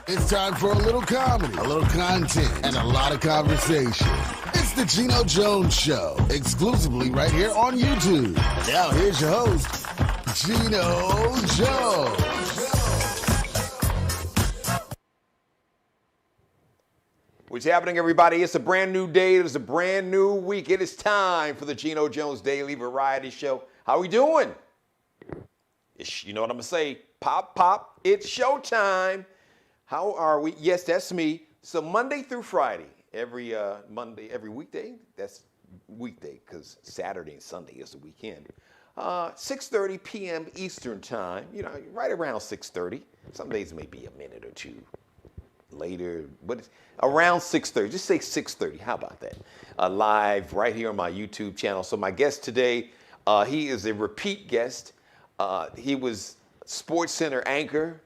It's time for a little comedy, a little content, and a lot of conversation. It's the Geno Jones Show, exclusively right here on YouTube. Now here's your host, Geno Jones. What's happening, everybody? It's a brand new day. It's a brand new week. It is time for the Geno Jones Daily Variety Show. How we doing? You know what I'm going to say? Pop, pop. It's showtime. How are we? Yes, that's me. So Monday through Friday, every Monday, every weekday. That's weekday because Saturday and Sunday is the weekend. 6:30 p.m. Eastern time. You know, right around 6:30. Some days may be a minute or two later, but it's around 6:30. Just say 6:30. How about that? Live right here on my YouTube channel. So my guest today, he is a repeat guest. He was Sports Center anchor,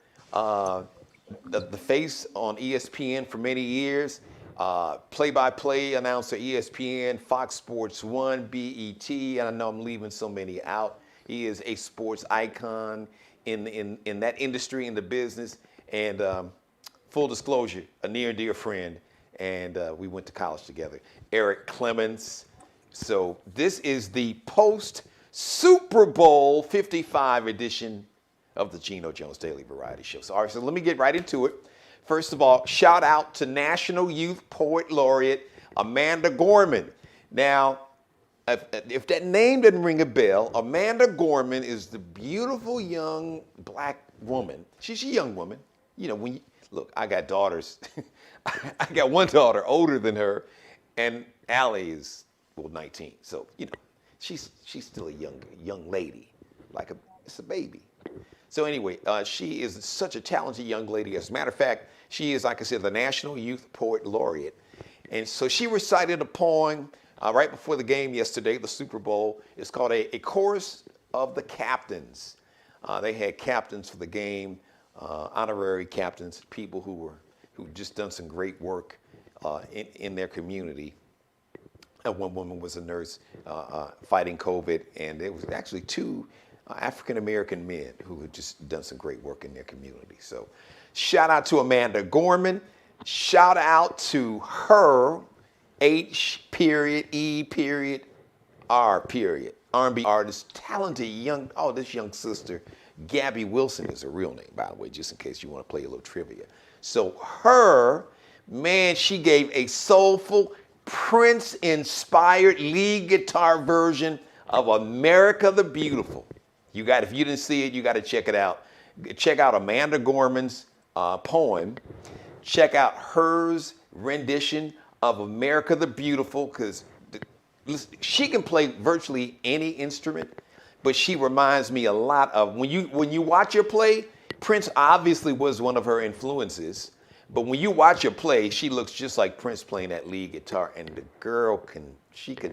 the face on ESPN for many years, play-by-play announcer, ESPN, Fox Sports 1, BET, and I know I'm leaving so many out. He is a sports icon in that industry, in the business, and full disclosure, a near and dear friend, and we went to college together, Eric Clemons. So this is the post-Superbowl 55 edition of the Geno Jones Daily Variety Show. So, all right, so let me get right into it. First of all, shout out to National Youth Poet Laureate Amanda Gorman. Now, if that name doesn't ring a bell, Amanda Gorman is the beautiful young black woman. She's a young woman. You know, when you, look, I got daughters. I got one daughter older than her, and Allie is, 19. So, you know, she's still a young lady, it's a baby. So anyway, she is such a talented young lady. As a matter of fact, she is, like I said, the National Youth Poet Laureate. And so she recited a poem right before the game yesterday, the Super Bowl. It's called a Chorus of the Captains. They had captains for the game, honorary captains, people who just done some great work in their community. And one woman was a nurse fighting COVID, and there was actually two African-American men who had just done some great work in their community. So shout out to Amanda Gorman. Shout out to her, H.E.R. R&B artist, talented this young sister, Gabby Wilson is her real name, by the way, just in case you want to play a little trivia. So her, man, she gave a soulful, Prince-inspired lead guitar version of America the Beautiful. If you didn't see it, you got to check it out. Check out Amanda Gorman's poem. Check out hers rendition of America the Beautiful, because she can play virtually any instrument, but she reminds me a lot of, when you watch her play, Prince obviously was one of her influences, but when you watch her play, she looks just like Prince playing that lead guitar, and the girl can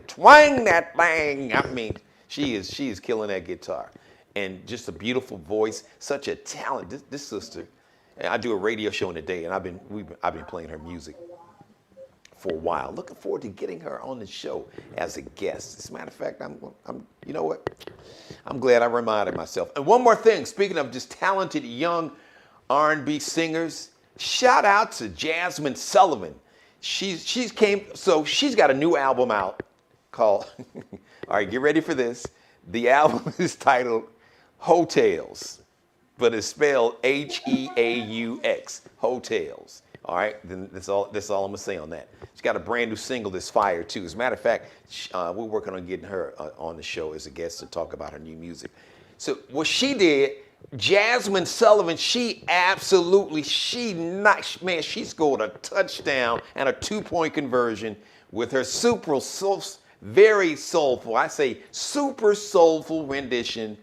twang that thing. I mean, she is killing that guitar. And just a beautiful voice, such a talent. This sister, I do a radio show in the day, and I've been playing her music for a while. Looking forward to getting her on the show as a guest. As a matter of fact, I'm you know what? I'm glad I reminded myself. And one more thing, speaking of just talented young R&B singers, shout out to Jasmine Sullivan. She's got a new album out called, all right, get ready for this. The album is titled Hotels, but it's spelled H-E-A-U-X, Hotels. All right, then that's all I'm gonna say on that. She's got a brand new single that's fire too. As a matter of fact, we're working on getting her on the show as a guest to talk about her new music. So what she did, Jasmine Sullivan, she scored a touchdown and a 2-point conversion with her very soulful, I say super soulful rendition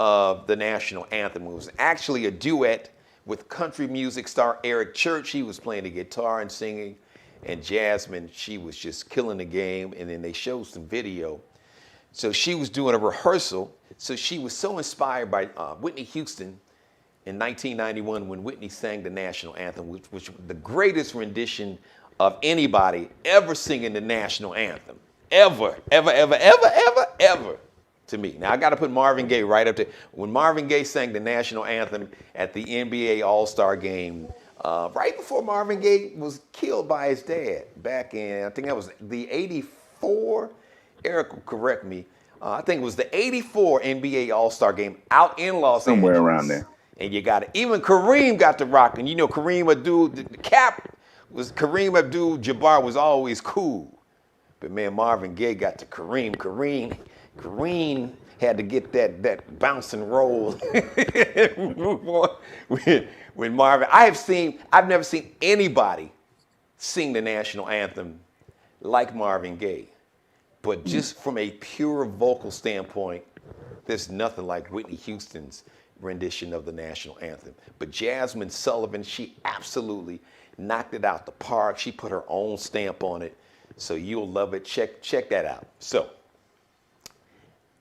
of the national anthem. It was actually a duet with country music star Eric Church. He was playing the guitar and singing, and Jasmine, she was just killing the game, and then they showed some video. So she was doing a rehearsal. So she was so inspired by Whitney Houston in 1991 when Whitney sang the national anthem, which was the greatest rendition of anybody ever singing the national anthem. Ever to me. Now, I got to put Marvin Gaye right up there. When Marvin Gaye sang the national anthem at the NBA All-Star game right before Marvin Gaye was killed by his dad back in, I think that was the 84, Eric will correct me, I think it was the 84 NBA All-Star game out in Los Somewhere Angeles. around there. And you got it. Even Kareem got to rock. And you know Kareem Abdul, the cap was Kareem Abdul-Jabbar was always cool. But man, Marvin Gaye got to Kareem. Kareem had to get that bounce and roll. when Marvin, I've never seen anybody sing the national anthem like Marvin Gaye. But just from a pure vocal standpoint, there's nothing like Whitney Houston's rendition of the national anthem. But Jasmine Sullivan, she absolutely knocked it out the park. She put her own stamp on it. So you'll love it. Check that out. So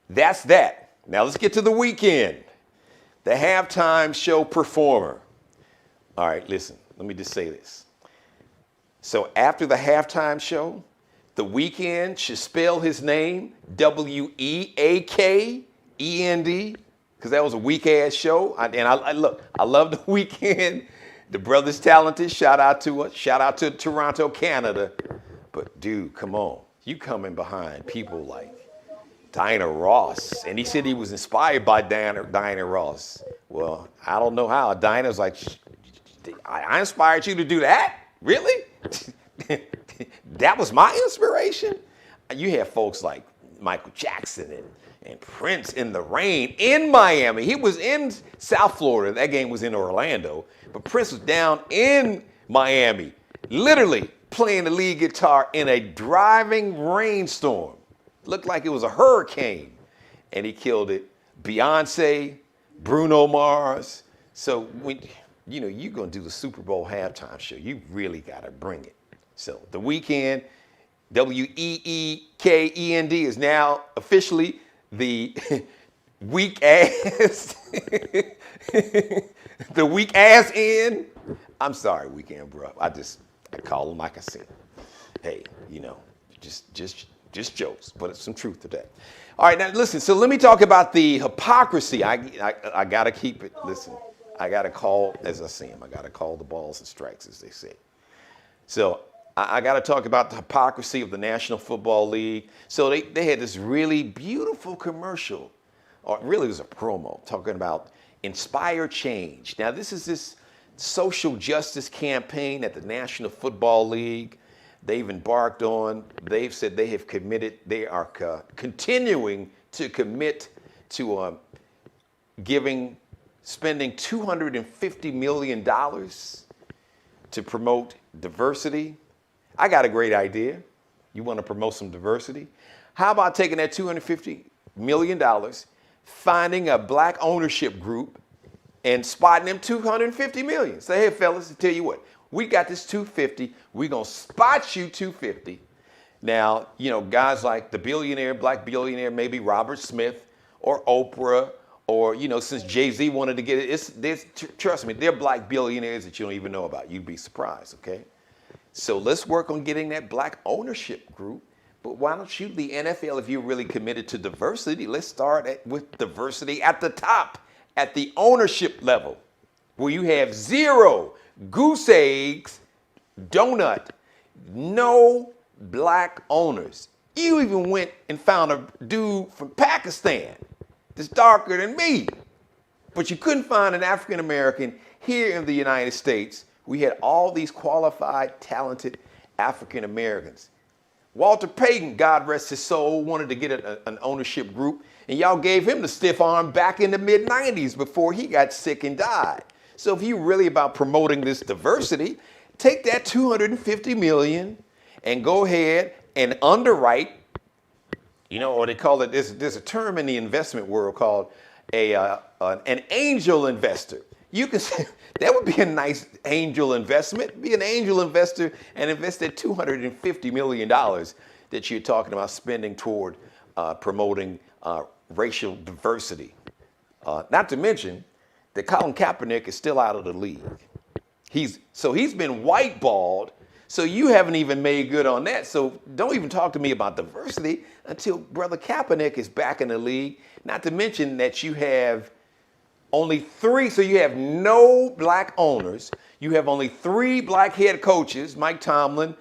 that's that. Now let's get to the weekend. The halftime show performer. All right, listen, let me just say this. So after the halftime show, The Weeknd should spell his name Weakend, because that was a weak-ass show. I love The Weeknd. The brother's talented. Shout out to us. Shout out to Toronto, Canada. But dude, come on. You coming behind people like Diana Ross. And he said he was inspired by Diana Ross. Well, I don't know how. Diana's like, I inspired you to do that? Really? That was my inspiration? You have folks like Michael Jackson and Prince in the rain in Miami. He was in South Florida. That game was in Orlando. But Prince was down in Miami, literally playing the lead guitar in a driving rainstorm. Looked like it was a hurricane. And he killed it. Beyonce, Bruno Mars. So when you're going to do the Super Bowl halftime show, you really got to bring it. So The Weeknd, Weekend is now officially the weak ass, the weak ass end. I'm sorry, Weeknd, bro. I call him like I said. Hey, just jokes, but it's some truth to that. All right, now listen. So let me talk about the hypocrisy. I gotta keep it. Listen, I gotta call as I see them. I gotta call the balls and strikes, as they say. So I got to talk about the hypocrisy of the National Football League. So they had this really beautiful commercial, or really it was a promo, talking about inspire change. Now this is this social justice campaign that the National Football League, they've embarked on. They've said they have committed, they are continuing to commit to spending $250 million to promote diversity. I got a great idea. You want to promote some diversity? How about taking that $250 million, finding a black ownership group, and spotting them $250 million? Say, hey, fellas, I tell you what, we got this $250. We're going to spot you $250. Now, guys like the black billionaire, maybe Robert Smith or Oprah, or, since Jay-Z wanted to get it, trust me, they're black billionaires that you don't even know about. You'd be surprised, okay? So let's work on getting that black ownership group. But why don't you, the NFL, if you're really committed to diversity, let's start with diversity at the top, at the ownership level, where you have zero goose eggs, donut, no black owners. You even went and found a dude from Pakistan that's darker than me, but you couldn't find an African American here in the United States. We had all these qualified, talented African Americans. Walter Payton, God rest his soul, wanted to get an ownership group, and y'all gave him the stiff arm back in the mid-90s before he got sick and died. So if you're really about promoting this diversity, take that $250 million and go ahead and underwrite, or they call it, there's a term in the investment world called an angel investor. You can say that would be a nice angel investment. Be an angel investor and invest that $250 million that you're talking about spending toward promoting racial diversity. Not to mention that Colin Kaepernick is still out of the league. He's been whiteballed, so you haven't even made good on that. So don't even talk to me about diversity until Brother Kaepernick is back in the league. Not to mention that you have only 3, so you have no black owners. You have only 3 black head coaches, Mike Tomlin,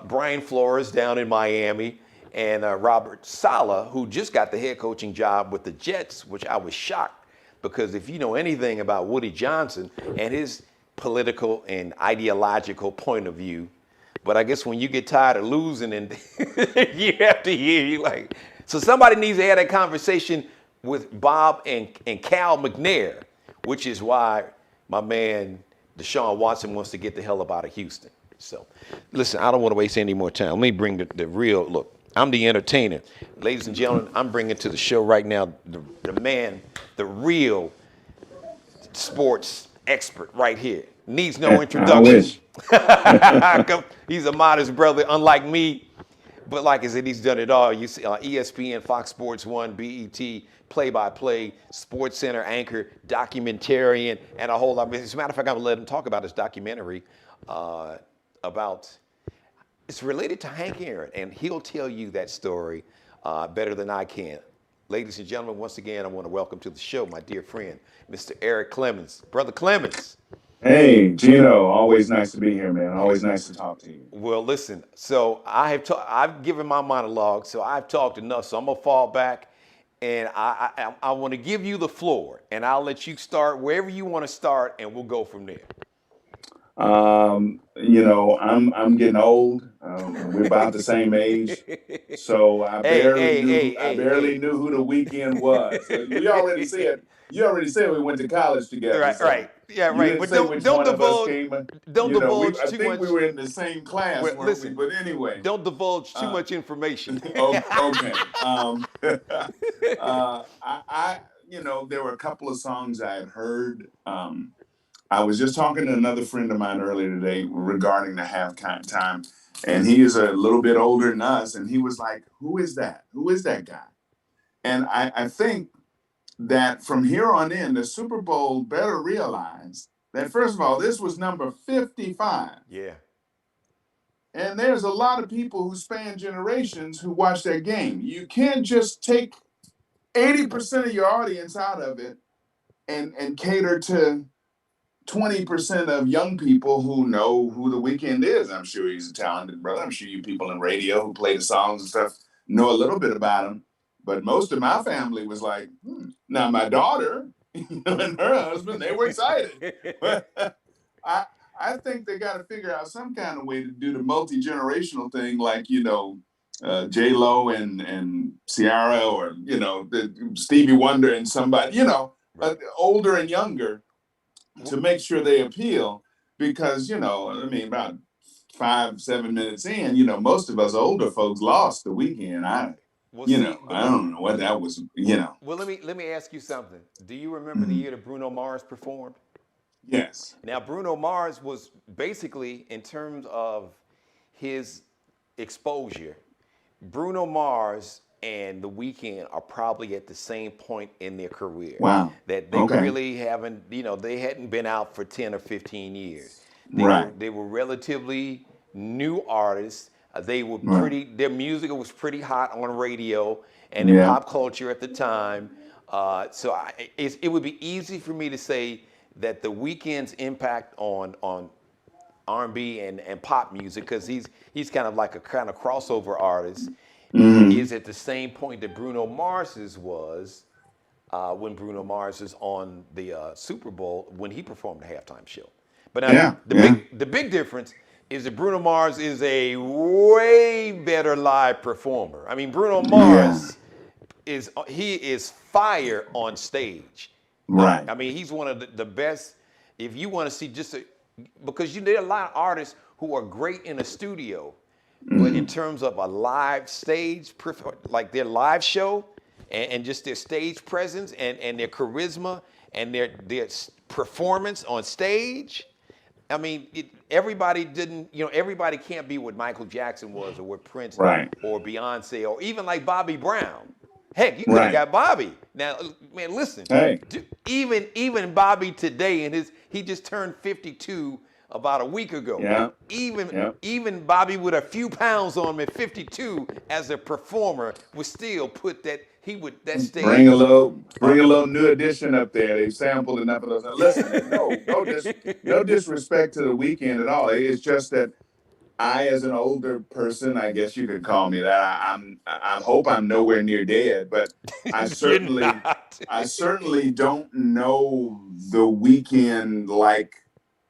Brian Flores down in Miami, and Robert Saleh, who just got the head coaching job with the Jets, which I was shocked, because if you know anything about Woody Johnson and his political and ideological point of view, but I guess when you get tired of losing and you have to hear you like, so somebody needs to have that conversation with Bob and Cal McNair, which is why my man Deshaun Watson wants to get the hell up out of Houston. So, listen, I don't want to waste any more time. Let me bring the real look. I'm the entertainer. Ladies and gentlemen, I'm bringing to the show right now the man, the real sports expert right here. Needs no introduction. He's a modest brother, unlike me. But like I said, he's done it all. You see ESPN, Fox Sports 1, BET, play-by-play, Sports Center anchor, documentarian, and a whole lot. As a matter of fact, I'm going to let him talk about his documentary about, it's related to Hank Aaron, and he'll tell you that story better than I can. Ladies and gentlemen, once again, I want to welcome to the show my dear friend, Mr. Eric Clemons. Brother Clemons. Hey, Geno, always nice to be here, man. Always nice to talk to you. Well, listen, so I've given my monologue, so I've talked enough, so I'm going to fall back, and I want to give you the floor, and I'll let you start wherever you want to start, and we'll go from there. I'm getting old. We're about the same age, so I barely knew who the Weeknd was. So you already said we went to college together. Right, so right, yeah, You right. didn't But say which don't one of us divulge. came. Don't divulge I too think much. we were in the same class, Well, weren't listen, we? But anyway, Don't divulge too much information. okay. There were a couple of songs I had heard. I was just talking to another friend of mine earlier today regarding the halftime, and he is a little bit older than us, and he was like, "Who is that? Who is that guy?" And I think that from here on in, the Super Bowl better realize that, first of all, this was number 55. Yeah. And there's a lot of people who span generations who watch that game. You can't just take 80% of your audience out of it and cater to 20% of young people who know who the Weeknd is. I'm sure he's a talented brother. I'm sure you people in radio who play the songs and stuff know a little bit about him. But most of my family was like, Now my daughter and her husband, they were excited. But I think they got to figure out some kind of way to do the multi-generational thing, like, J-Lo and Ciara, or, Stevie Wonder and somebody, older and younger, to make sure they appeal. Because, about 5-7 minutes in, most of us older folks lost the Weeknd. I don't know what that was, Well, let me ask you something. Do you remember the year that Bruno Mars performed? Yes. Now, Bruno Mars was basically, in terms of his exposure, Bruno Mars and The Weeknd are probably at the same point in their career. Wow. That they really haven't, they hadn't been out for 10 or 15 years. They were relatively new artists. They were their music was pretty hot on radio and in pop culture at the time. So it would be easy for me to say that The Weeknd's impact on R&B and pop music, because he's kind of like a kind of crossover artist, is at the same point that Bruno Mars's was when Bruno Mars is on the Super Bowl when he performed the halftime show. But now the big difference is that Bruno Mars is a way better live performer. I mean, Bruno Mars is fire on stage. Right. I mean, he's one of the best. If you want to see because there are a lot of artists who are great in a studio, but in terms of a live stage, like their live show and just their stage presence and their charisma and their performance on stage, I mean, everybody can't be what Michael Jackson was, or what Prince or Beyonce, or even like Bobby Brown. Heck, you could have got Bobby. Now, man, listen. Hey. Even Bobby today, he just turned 52 about a week ago. Yeah. Even Bobby with a few pounds on him at 52 as a performer would still put that stage. Bring a little new edition up there. They've sampled enough of those. Now, listen, and no disrespect to the weekend at all. It's just that I, as an older person, I guess you could call me that. I hope I'm nowhere near dead, but I certainly don't know the weekend like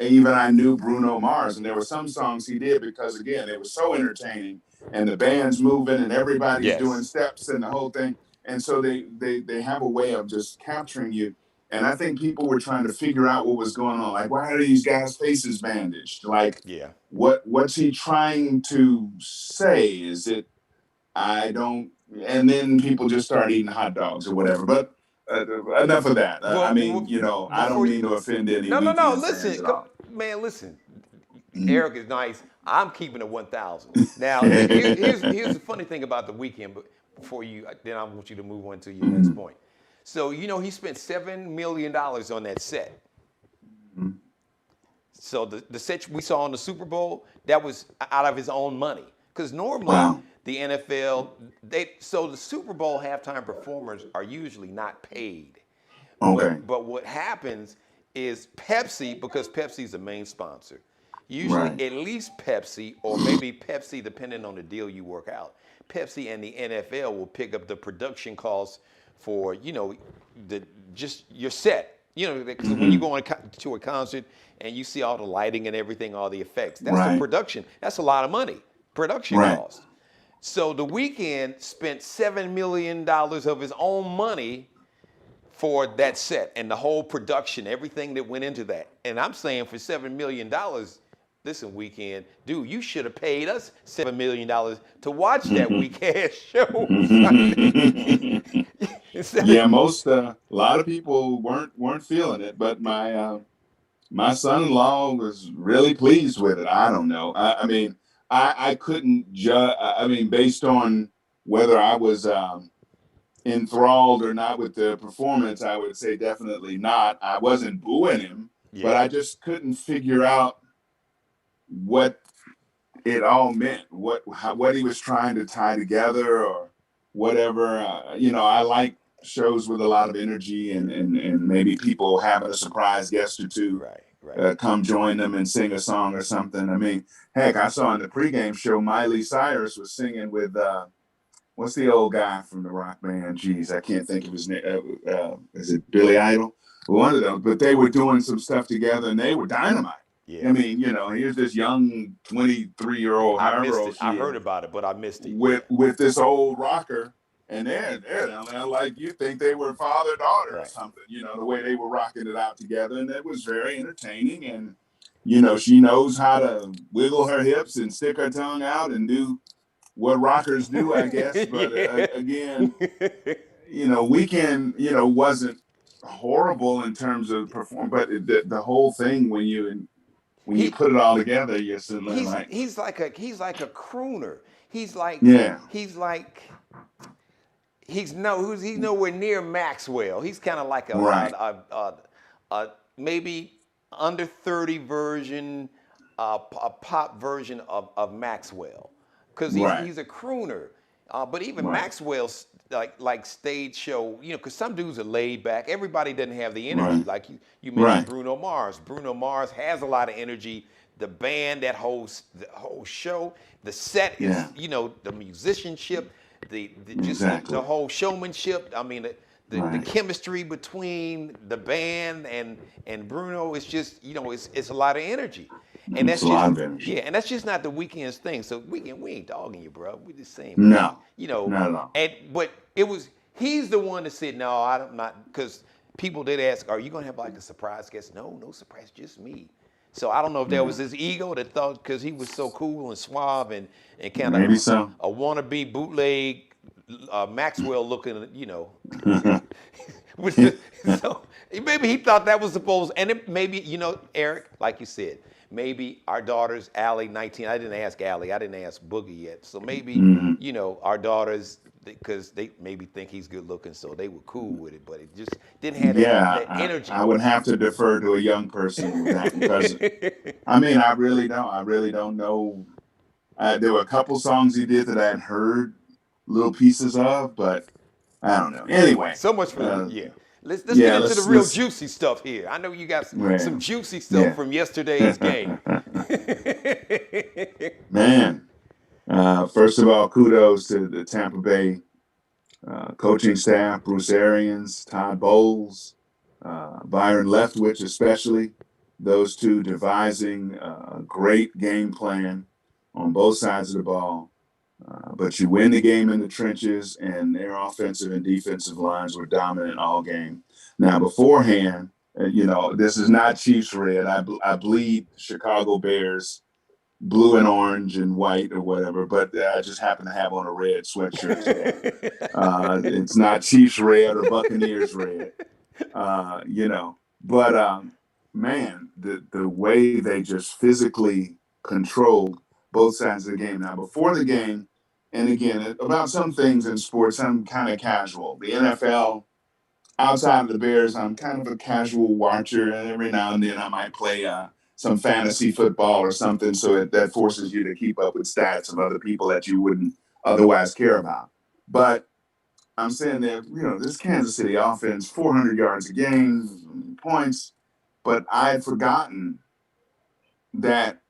even I knew Bruno Mars. And there were some songs he did because, again, it was so entertaining and the band's moving and everybody's doing steps and the whole thing. And so they have a way of just capturing you. And I think people were trying to figure out what was going on. Like, why are these guys' faces bandaged? Like, what's he trying to say? Is it, I don't, and then people just start eating hot dogs or whatever. But enough of that. I mean, I don't mean to offend any. No. Listen, man, listen. Eric is nice. I'm keeping it 1,000. Now, here's the funny thing about the weekend. But before then I want you to move on to your next point. So he spent $7 million on that set. Mm-hmm. So the set we saw in the Super Bowl, that was out of his own money. Because normally the NFL, so the Super Bowl halftime performers are usually not paid. Okay. But what happens is Pepsi, because Pepsi's the main sponsor, usually at least Pepsi or maybe Pepsi, depending on the deal you work out, Pepsi and the NFL will pick up the production costs for just your set. When you go to a concert and you see all the lighting and everything, all the effects, that's the production. That's a lot of money, production cost. So The Weeknd spent $7 million of his own money for that set and the whole production, everything that went into that. And I'm saying for $7 million, listen, Weeknd, dude, you should have paid us $7 million to watch that weak-ass show. Yeah, a lot of people weren't feeling it, but my son-in-law was really pleased with it. I don't know. I mean, I couldn't judge. I mean, based on whether I was enthralled or not with the performance, I would say definitely not. I wasn't booing him, but I just couldn't figure out what it all meant, what he was trying to tie together or whatever. I like shows with a lot of energy and maybe people having a surprise guest or two come join them and sing a song or something. I mean, heck, I saw in the pregame show Miley Cyrus was singing with what's the old guy from the rock band? Geez, I can't think of his name. Is it Billy Idol? One of them. But they were doing some stuff together and they were dynamite. Yeah. I mean, here's this young 23-year-old. I heard about it, but I missed it. With this old rocker, and they're down there like you think they were father-daughter or something. The way they were rocking it out together, and it was very entertaining. And she knows how to wiggle her hips and stick her tongue out and do what rockers do, I guess. But again, Weeknd, wasn't horrible in terms of perform, but the whole thing when you put it all together, you're sitting like he's like a crooner. He's nowhere near Maxwell. He's kind of like a maybe under 30 version, a pop version of Maxwell, because he's a crooner. But even Maxwell's like stage show, because some dudes are laid back. Everybody doesn't have the energy. Like you mentioned Bruno Mars. Bruno Mars has a lot of energy. The band, the whole show, the set is, the musicianship, the whole showmanship. I mean, the chemistry between the band and Bruno is just, it's a lot of energy. And that's and that's just not the Weeknd's thing. So Weeknd, we ain't dogging you, bro. We just saying, no, not at all. But he's the one that said, no, I'm not, because people did ask, are you gonna have like a surprise guest? No surprise, just me. So I don't know if that was his ego that thought, because he was so cool and suave and kind of a wannabe bootleg Maxwell looking, so maybe he thought that was supposed, and it maybe, Eric, like you said, maybe our daughter's Allie, 19. I didn't ask Allie. I didn't ask Boogie yet. So maybe, our daughter's because they maybe think he's good looking, so they were cool with it, but it just didn't have that Yeah, energy. I would have to defer to a young person with that because I mean, I really don't. I really don't know. There were a couple songs he did that I had heard little pieces of, but I don't know. Anyway, So much for uh, yeah. Let's get yeah, into the real let's juicy stuff here. I know you got some well, juicy stuff yeah, from yesterday's game. man. First of all, kudos to the Tampa Bay coaching staff, Bruce Arians, Todd Bowles, Byron Leftwich, especially those two devising a great game plan on both sides of the ball. But you win the game in the trenches, and their offensive and defensive lines were dominant all game. Now, beforehand, this is not Chiefs red. I bleed Chicago Bears blue and orange and white or whatever, but I just happen to have on a red sweatshirt today. It's not Chiefs red or Buccaneers red, you know. But man, the way they just physically controlled both sides of the game. Now, before the game, and again, about some things in sports, I'm kind of casual. The NFL, outside of the Bears, I'm kind of a casual watcher, and every now and then I might play some fantasy football or something. So that forces you to keep up with stats of other people that you wouldn't otherwise care about. But I'm saying that, this Kansas City offense, 400 yards a game, points, but I had forgotten that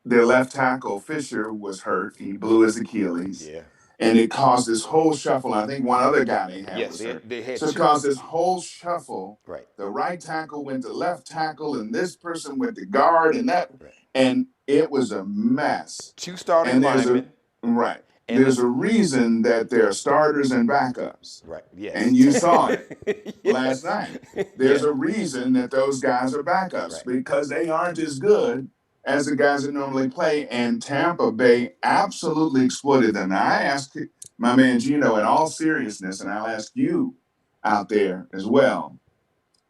their left tackle, Fisher, was hurt. He blew his Achilles. Yeah. And it caused this whole shuffle. I think one other guy they had Yes, was hurt. they had So it two. caused this whole shuffle. Right. The right tackle went to left tackle, and this person went to guard, and that, Right. and it was a mess. Two starting And linemen. right. And There's a reason that there are starters and backups. Right. Yes. And you saw it Yes. last night. There's a reason that those guys are backups because they aren't as good as the guys that normally play. And Tampa Bay absolutely exploited them. Now, I asked my man Geno in all seriousness, and I'll ask you out there as well.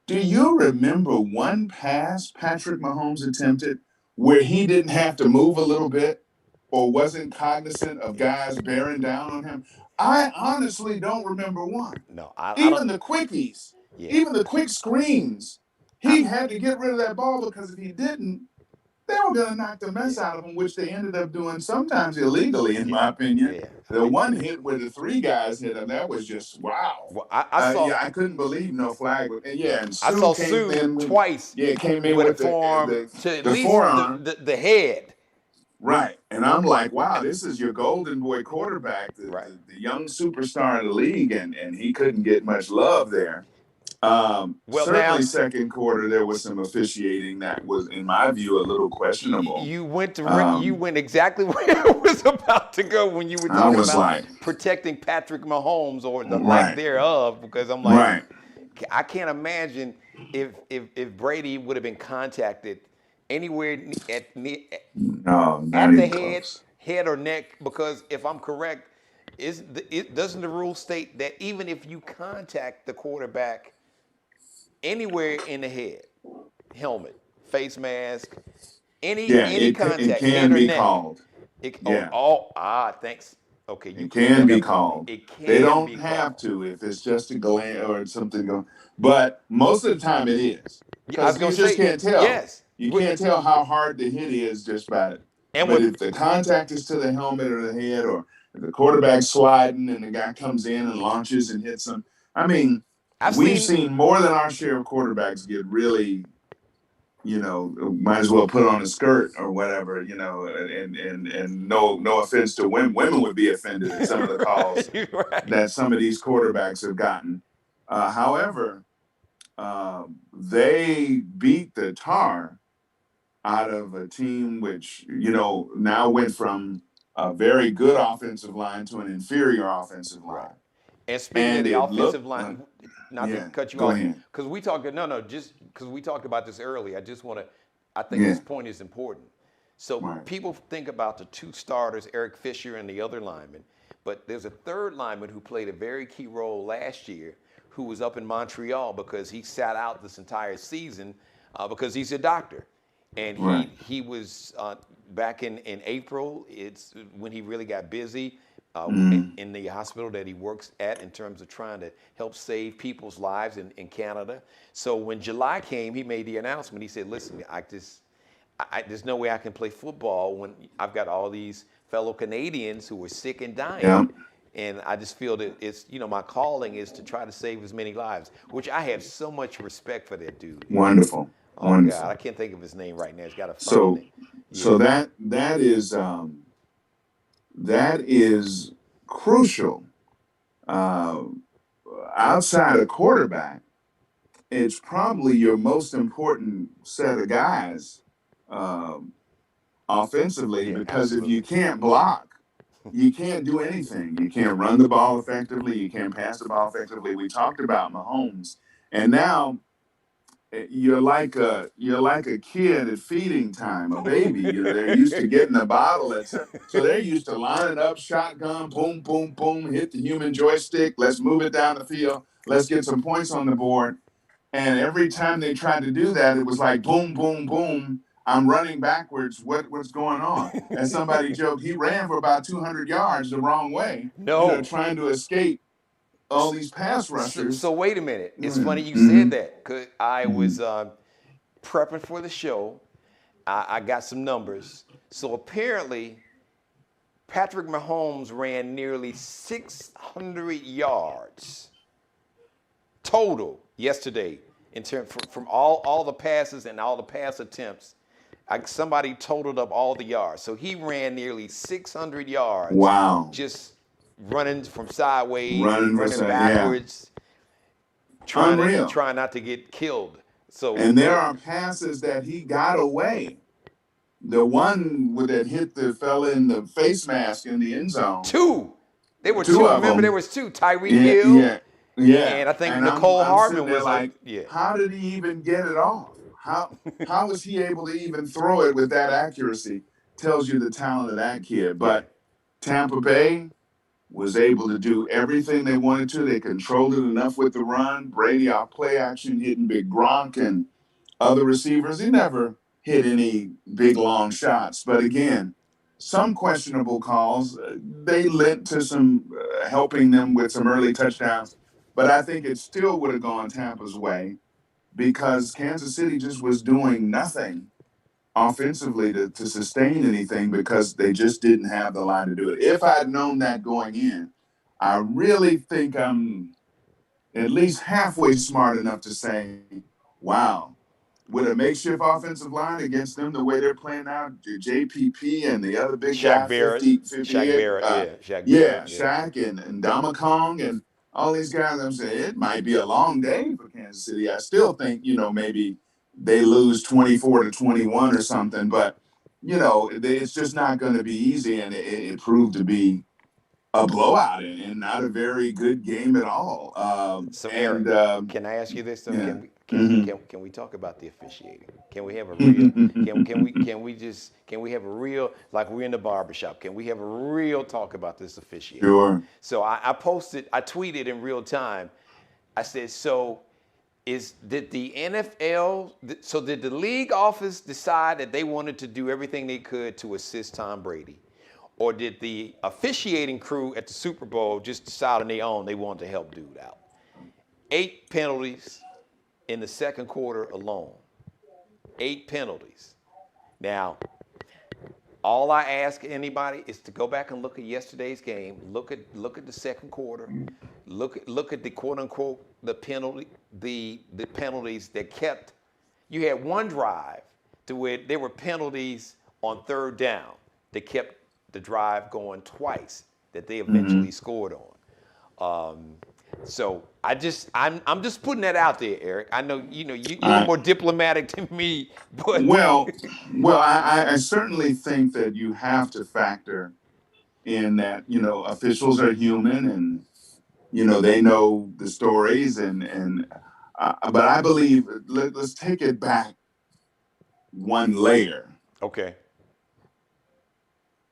Do you remember one pass Patrick Mahomes attempted where he didn't have to move a little bit or wasn't cognizant of guys bearing down on him? I honestly don't remember one. No, I Even don't. the quickies, Yeah. even the quick screens, he had to get rid of that ball because if he didn't, they were going to knock the mess out of him, which they ended up doing sometimes illegally, in my opinion. Yeah. The one hit where the three guys hit him, that was just wow. Well, I saw. I couldn't believe no flag. And I saw Sue Sue came in twice. came in with with a forearm to at the least forearm. the head. Right. And I'm like, wow, this is your golden boy quarterback, Right. the young superstar of the league, and he couldn't get much love there. Well, Certainly, now second quarter there was some officiating that was, in my view, a little questionable. you went exactly where I was about to go when you were talking about protecting Patrick Mahomes or the lack thereof, because I'm like, I can't imagine if Brady would have been contacted anywhere at the head or neck, because if I'm correct, doesn't the rule state that even if you contact the quarterback anywhere in the head, helmet, face mask, any contact, it can be called. Thanks. Okay, it can be called. They don't have to if it's just a glance or something going. But most of the time it is. Because you just can't tell. Yes. You can't tell how hard the hit is just by it. But if the contact is to the helmet or the head, or if the quarterback's sliding and the guy comes in and launches and hits him, I mean, we've seen more than our share of quarterbacks get really, might as well put on a skirt or whatever, and no offense to women. Women would be offended at some of the calls that some of these quarterbacks have gotten. However, they beat the tar out of a team which, now went from a very good offensive line to an inferior offensive line. Right. And speaking of the offensive line, not to cut you off, because we talked about this earlier. I think this point is important. So people think about the two starters, Eric Fisher and the other lineman, but there's a third lineman who played a very key role last year, who was up in Montreal because he sat out this entire season because he's a doctor. And he was back in April. It's when he really got busy. Mm. in the hospital that he works at in terms of trying to help save people's lives in Canada. So when July came, he made the announcement. He said, listen, there's no way I can play football when I've got all these fellow Canadians who are sick and dying. Yeah. And I just feel that it's, my calling is to try to save as many lives, which I have so much respect for that dude, Eric. Wonderful. Oh God, I Wonderful. can't think of his name right now. He's got a funny So name. so Yeah. that is crucial. Uh, Outside of quarterback, it's probably your most important set of guys um, offensively, Yeah, because if you absolutely. can't block, you can't do anything. You can't run the ball effectively. You can't pass the ball effectively. We talked about Mahomes, and now you're like a kid at feeding time, a baby. They're used to getting the bottle, so they're used to lining up, shotgun, boom, boom, boom, hit the human joystick. Let's move it down the field. Let's get some points on the board. And every time they tried to do that, it was like boom, boom, boom. I'm running backwards. What's going on? As somebody joked, he ran for about 200 yards the wrong way, No. trying to escape all these pass So rushers. wait a minute. It's funny you Mm-hmm. said that because I was prepping for the show. I got some numbers. So apparently, Patrick Mahomes ran nearly 600 yards total yesterday in terms from all the passes and all the pass attempts. Somebody totaled up all the yards. So he ran nearly 600 yards Wow. just running from sideways, Running for running some, yeah. backwards, Unreal. trying not to get killed. So And there are passes that he got away. The one that hit the fella in the face mask in the end zone, two. There were two two. of Remember, there them. was two. Tyreek Yeah, Hill yeah, yeah. and I think And I'm Nicole I'm sitting Hardman there was a like, yeah. how did he even get it off? How was he able to even throw it with that accuracy? Tells you the talent of that kid. Yeah. But Tampa Bay was able to do everything they wanted to. They controlled it enough with the run. Brady off play action, hitting big Gronk and other receivers. He never hit any big long shots. But again, some questionable calls. They led to some helping them with some early touchdowns. But I think it still would have gone Tampa's way because Kansas City just was doing nothing offensively to sustain anything because they just didn't have the line to do it. If I'd known that going in, I really think I'm at least halfway smart enough to say, wow, with a makeshift offensive line against them the way they're playing now, JPP and the other big Shaq guy, Barrett. 50, Shaq 58, Barrett, yeah. Shaq yeah, Barrett, yeah. Shaq and Damakong and all these guys, I'm saying it might be a long day for Kansas City. I still think, maybe they lose 24-21 or something, but, it's just not going to be easy. And it proved to be a blowout and not a very good game at all. So Eric, And can I ask you this though? yeah. Can we talk about the officiating? Can we have a real can we have a real like we're in the barbershop? Can we have a real talk about this officiating? Sure. So I tweeted in real time. I said, so did the NFL, so did the league office decide that they wanted to do everything they could to assist Tom Brady? Or did the officiating crew at the Super Bowl just decide on their own they wanted to help dude out? 8 penalties in the second quarter alone. 8 penalties. Now, all I ask anybody is to go back and look at yesterday's game. Look at the second quarter. Look at the quote unquote the penalties that kept. You had one drive to where there were penalties on third down that kept the drive going twice that they eventually scored on. So I'm just putting that out there, Eric. I know you're more diplomatic than me, but Well, I certainly think that you have to factor in that officials are human and they know the stories but I believe let's take it back one layer. okay.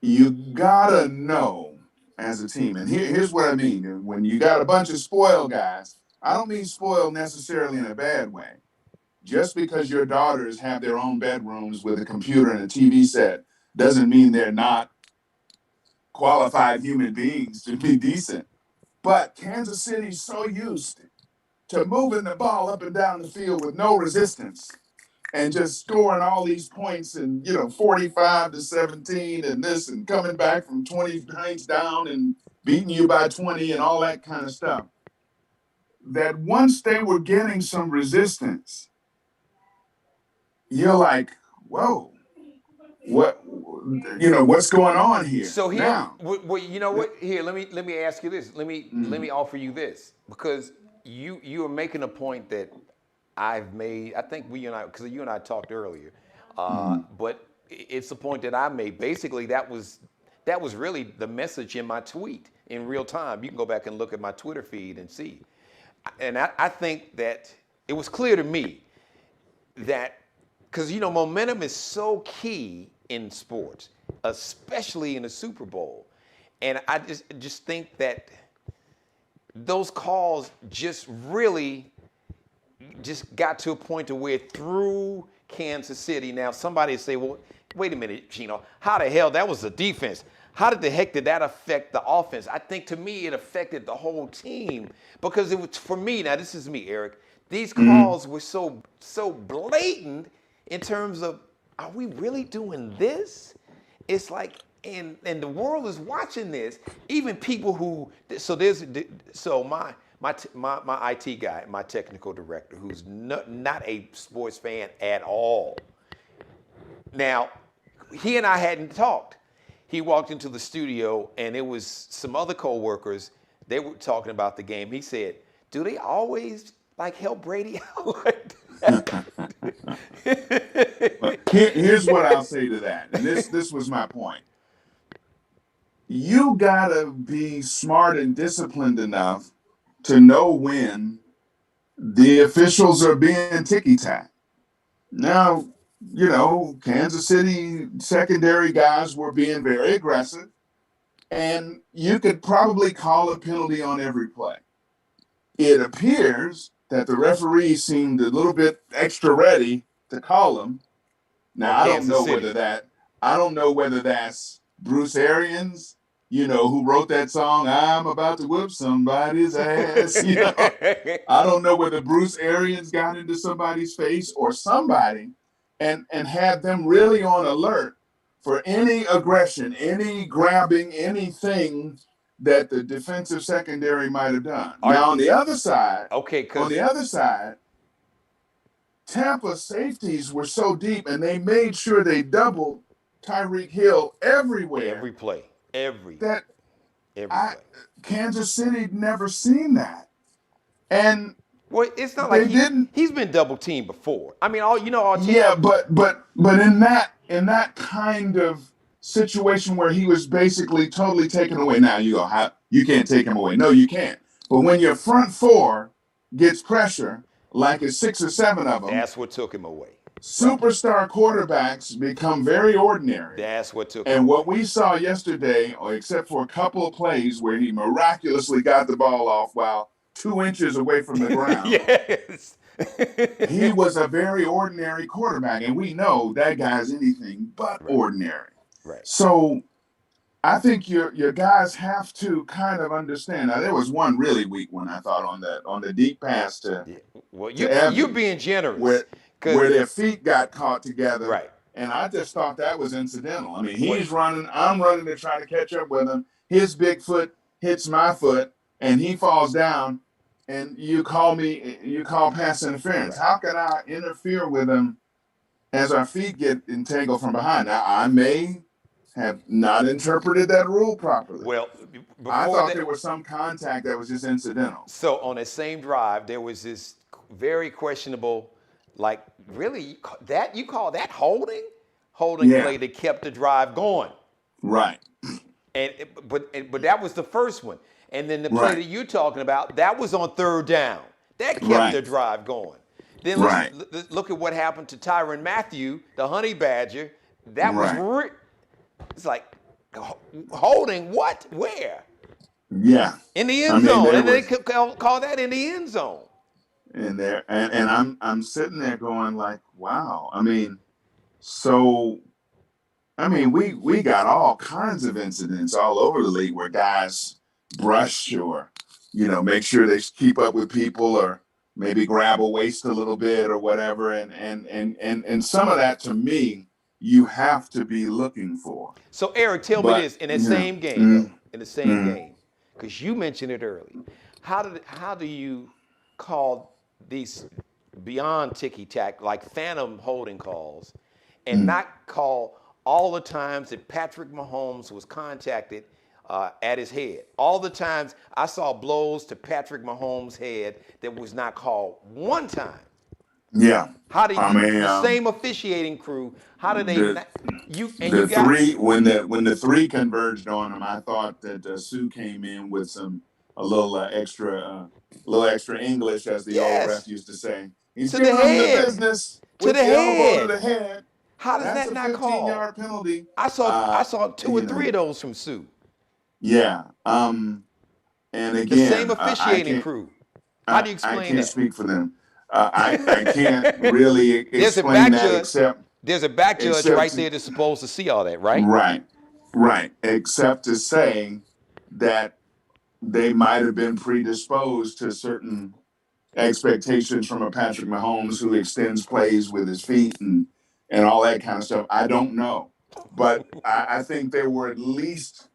You gotta know as a team, and here's what I mean. When you got a bunch of spoiled guys, I don't mean spoiled necessarily in a bad way. Just because your daughters have their own bedrooms with a computer and a TV set doesn't mean they're not qualified human beings to be decent. But Kansas City's so used to moving the ball up and down the field with no resistance and just scoring all these points and 45-17 and this and coming back from 20 points down and beating you by 20 and all that kind of stuff. That once they were getting some resistance, you're like, whoa, what's going on here? So here, now, well, you know what? Here, let me ask you this. Let me offer you this, because you are making a point that I've made. I think because you and I talked earlier, but it's a point that I made. Basically, that was really the message in my tweet in real time. You can go back and look at my Twitter feed and see. And I think that it was clear to me that, because momentum is so key in sports, especially in the Super Bowl. And I just think that those calls just really just got to a point to where through Kansas City. Now somebody say, well, wait a minute, Geno, how the hell, that was the defense. How the heck did that affect the offense? I think to me it affected the whole team, because it was, for me, now this is me, Eric, these calls were so blatant in terms of, are we really doing this? It's like, and the world is watching this. Even people who, my IT guy, my technical director, who's not a sports fan at all. Now, he and I hadn't talked. He walked into the studio and it was some other coworkers. They were talking about the game. He said, "Do they always help Brady out like that?" Here's what I'll say to that, and this was my point. You gotta be smart and disciplined enough to know when the officials are being ticky-tack. Now, Kansas City secondary guys were being very aggressive, and you could probably call a penalty on every play. It appears that the referee seemed a little bit extra ready to call them. Now, I don't know whether that's Bruce Arians, who wrote that song, "I'm about to whoop somebody's ass." I don't know whether Bruce Arians got into somebody's face or somebody and had them really on alert for any aggression, any grabbing, anything that the defensive secondary might have done. Now, on the other side, Tampa safeties were so deep, and they made sure they doubled Tyreek Hill everywhere. Every play. Kansas City never seen that. And well, it's not like he's been double teamed before. I mean, all teams. Yeah, but in that kind of situation where he was basically totally taken away. Now you go, you can't take him away. No, you can't. But when your front four gets pressure, like it's 6 or 7 of them, that's what took him away. Superstar quarterbacks become very ordinary. That's what took him And away. what we saw yesterday, except for a couple of plays where he miraculously got the ball off while 2 inches away from the ground. Yes. He was a very ordinary quarterback, and we know that guy's anything but ordinary. Right. So I think your guys have to kind of understand. Now, there was one really weak one, I thought, on the deep pass to. Yeah. Well, you're being generous. Where their feet got caught together. Right. And I just thought that was incidental. I mean, he's running, I'm running to try to catch up with him. His big foot hits my foot, and he falls down. And you call pass interference. How can I interfere with him as our feet get entangled from behind? Now, I may have not interpreted that rule properly. Well, I thought there was some contact that was just incidental. So on that same drive, there was this very questionable, really, that you call that holding play that kept the drive going. Right. But that was the first one. And then the play that you're talking about, that was on 3rd down. That kept the drive going. Then let's look at what happened to Tyrann Mathieu, the Honey Badger. That was it's like holding what? Where? Yeah. In the end zone. And they could call that in the end zone. And there, and I'm sitting there going like, wow. I mean, so I mean, we got all kinds of incidents all over the league where guys brush or, make sure they keep up with people or maybe grab a waist a little bit or whatever. And some of that to me, you have to be looking for. So Eric, tell me But, this in that same game though, in the same mm, game, because you mentioned it early. How do you call these beyond ticky tack like phantom holding calls, and mm. not call all the times that Patrick Mahomes was contacted at his head? All the times I saw blows to Patrick Mahomes' head that was not called one time. Yeah. How do I mean, the same officiating crew? How do they the not, you the got three when the three converged on him, I thought that Sue came in with a little extra English, as the old ref yes used to say. He's to the giving them the head business to with the the elbow to head. the head. How does That's that a not call? 15-yard penalty. I saw two or You three know, of those from Sue. yeah. And The same again, officiating crew. How do you I explain can't that? speak for them. I can't really There's a explain back that judge. There's a back judge right except there that's supposed to see all that, right? right, right, except to say that they might have been predisposed to certain expectations from a Patrick Mahomes who extends plays with his feet and all that kind of stuff. I don't know. But I think there were at least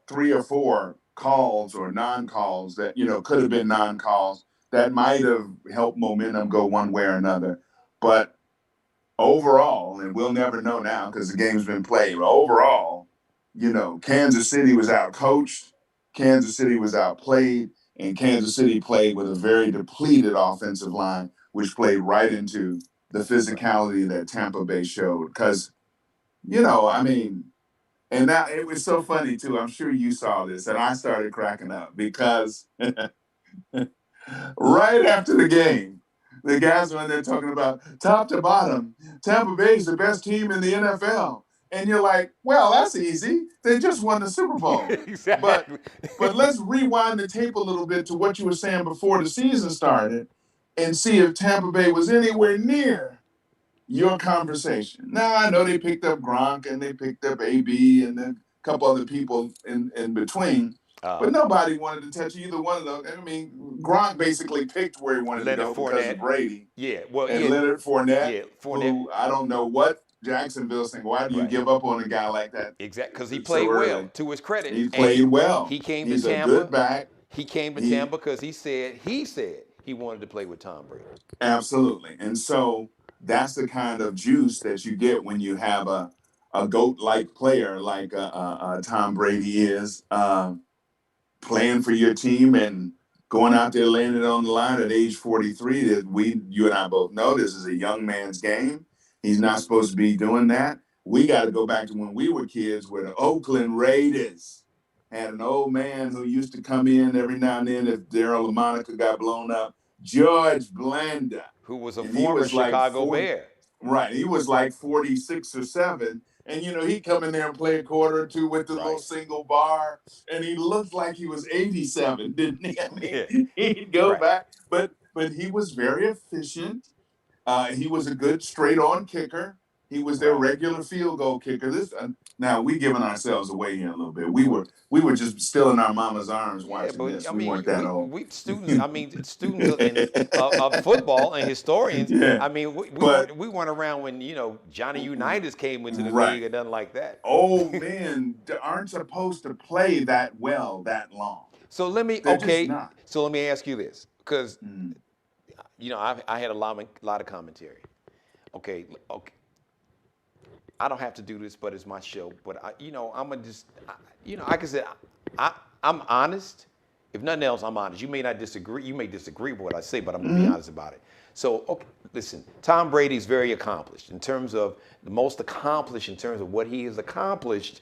three or four calls or non-calls that, could have been non-calls that might have helped momentum go one way or another. But overall, and we'll never know now because the game's been played, but overall, Kansas City was out coached, Kansas City was outplayed, and Kansas City played with a very depleted offensive line, which played right into the physicality that Tampa Bay showed. Because, I mean, and now it was so funny too. I'm sure you saw this, and I started cracking up because right after the game, the guys were in there talking about top to bottom, Tampa Bay is the best team in the NFL. And you're like, well, that's easy. They just won the Super Bowl. But Exactly. but let's rewind the tape a little bit to what you were saying before the season started and see if Tampa Bay was anywhere near your conversation. Now I know they picked up Gronk and they picked up AB and then a couple other people in between. But nobody wanted to touch either one of those. I mean, Gronk basically picked where he wanted to Leonard go because of Fournette. Brady. Yeah, well, And yeah, Leonard Fournette, yeah, Fournette. who I don't know what Jacksonville's saying. Why do you Right. give up on a guy like that Exactly, because he so played well. early? To his credit, He and played well. he came to He's a good Tampa. back. He came to He Tampa because he said he wanted to play with Tom Brady. Absolutely. And so that's the kind of juice that you get when you have a GOAT-like player like Tom Brady is playing for your team and going out there laying it on the line at age 43. That you and I both know this is a young man's game. He's not supposed to be doing that. We got to go back to when we were kids where the Oakland Raiders had an old man who used to come in every now and then if Daryl LaMonica got blown up, George Blanda. Who was a And he former was like Chicago 40, Bear. right. He was like 46 or 7. And, he'd come in there and play a quarter or two with the little Right. single bar. And he looked like he was 87, didn't he? I mean, Yeah. he'd go Right. back. But he was very efficient. He was a good straight-on kicker. He was their Right. regular field goal kicker. Now we giving ourselves away here a little bit. We were just still in our mama's arms Yeah, watching but this. I We mean, weren't that old. we students. I mean, students of football and historians. Yeah, I mean, but we weren't around when Johnny Unitas came into the right. league or nothing like that. Old men aren't supposed to play that well that long. So let me They're just not. So let me ask you this, because Mm. I had a lot of commentary. Okay. I don't have to do this, but it's my show. But I'm gonna just, like I said, I'm honest. If nothing else, I'm honest. You may not disagree. You may disagree with what I say, but I'm gonna be honest about it. So, okay, listen. Tom Brady's very accomplished in terms of the most accomplished in terms of what he has accomplished.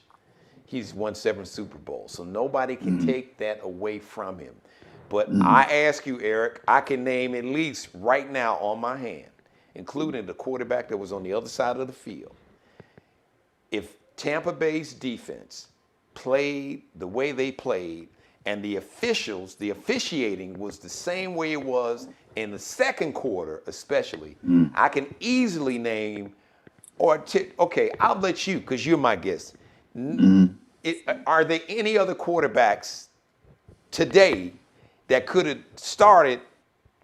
He's won 7 Super Bowls, so nobody can take that away from him. But I ask you, Eric, I can name at least right now on my hand, including the quarterback that was on the other side of the field. If Tampa Bay's defense played the way they played and the officiating was the same way it was in the second quarter especially, I can easily name Okay, I'll let you because you're my guest. Are there any other quarterbacks today that could have started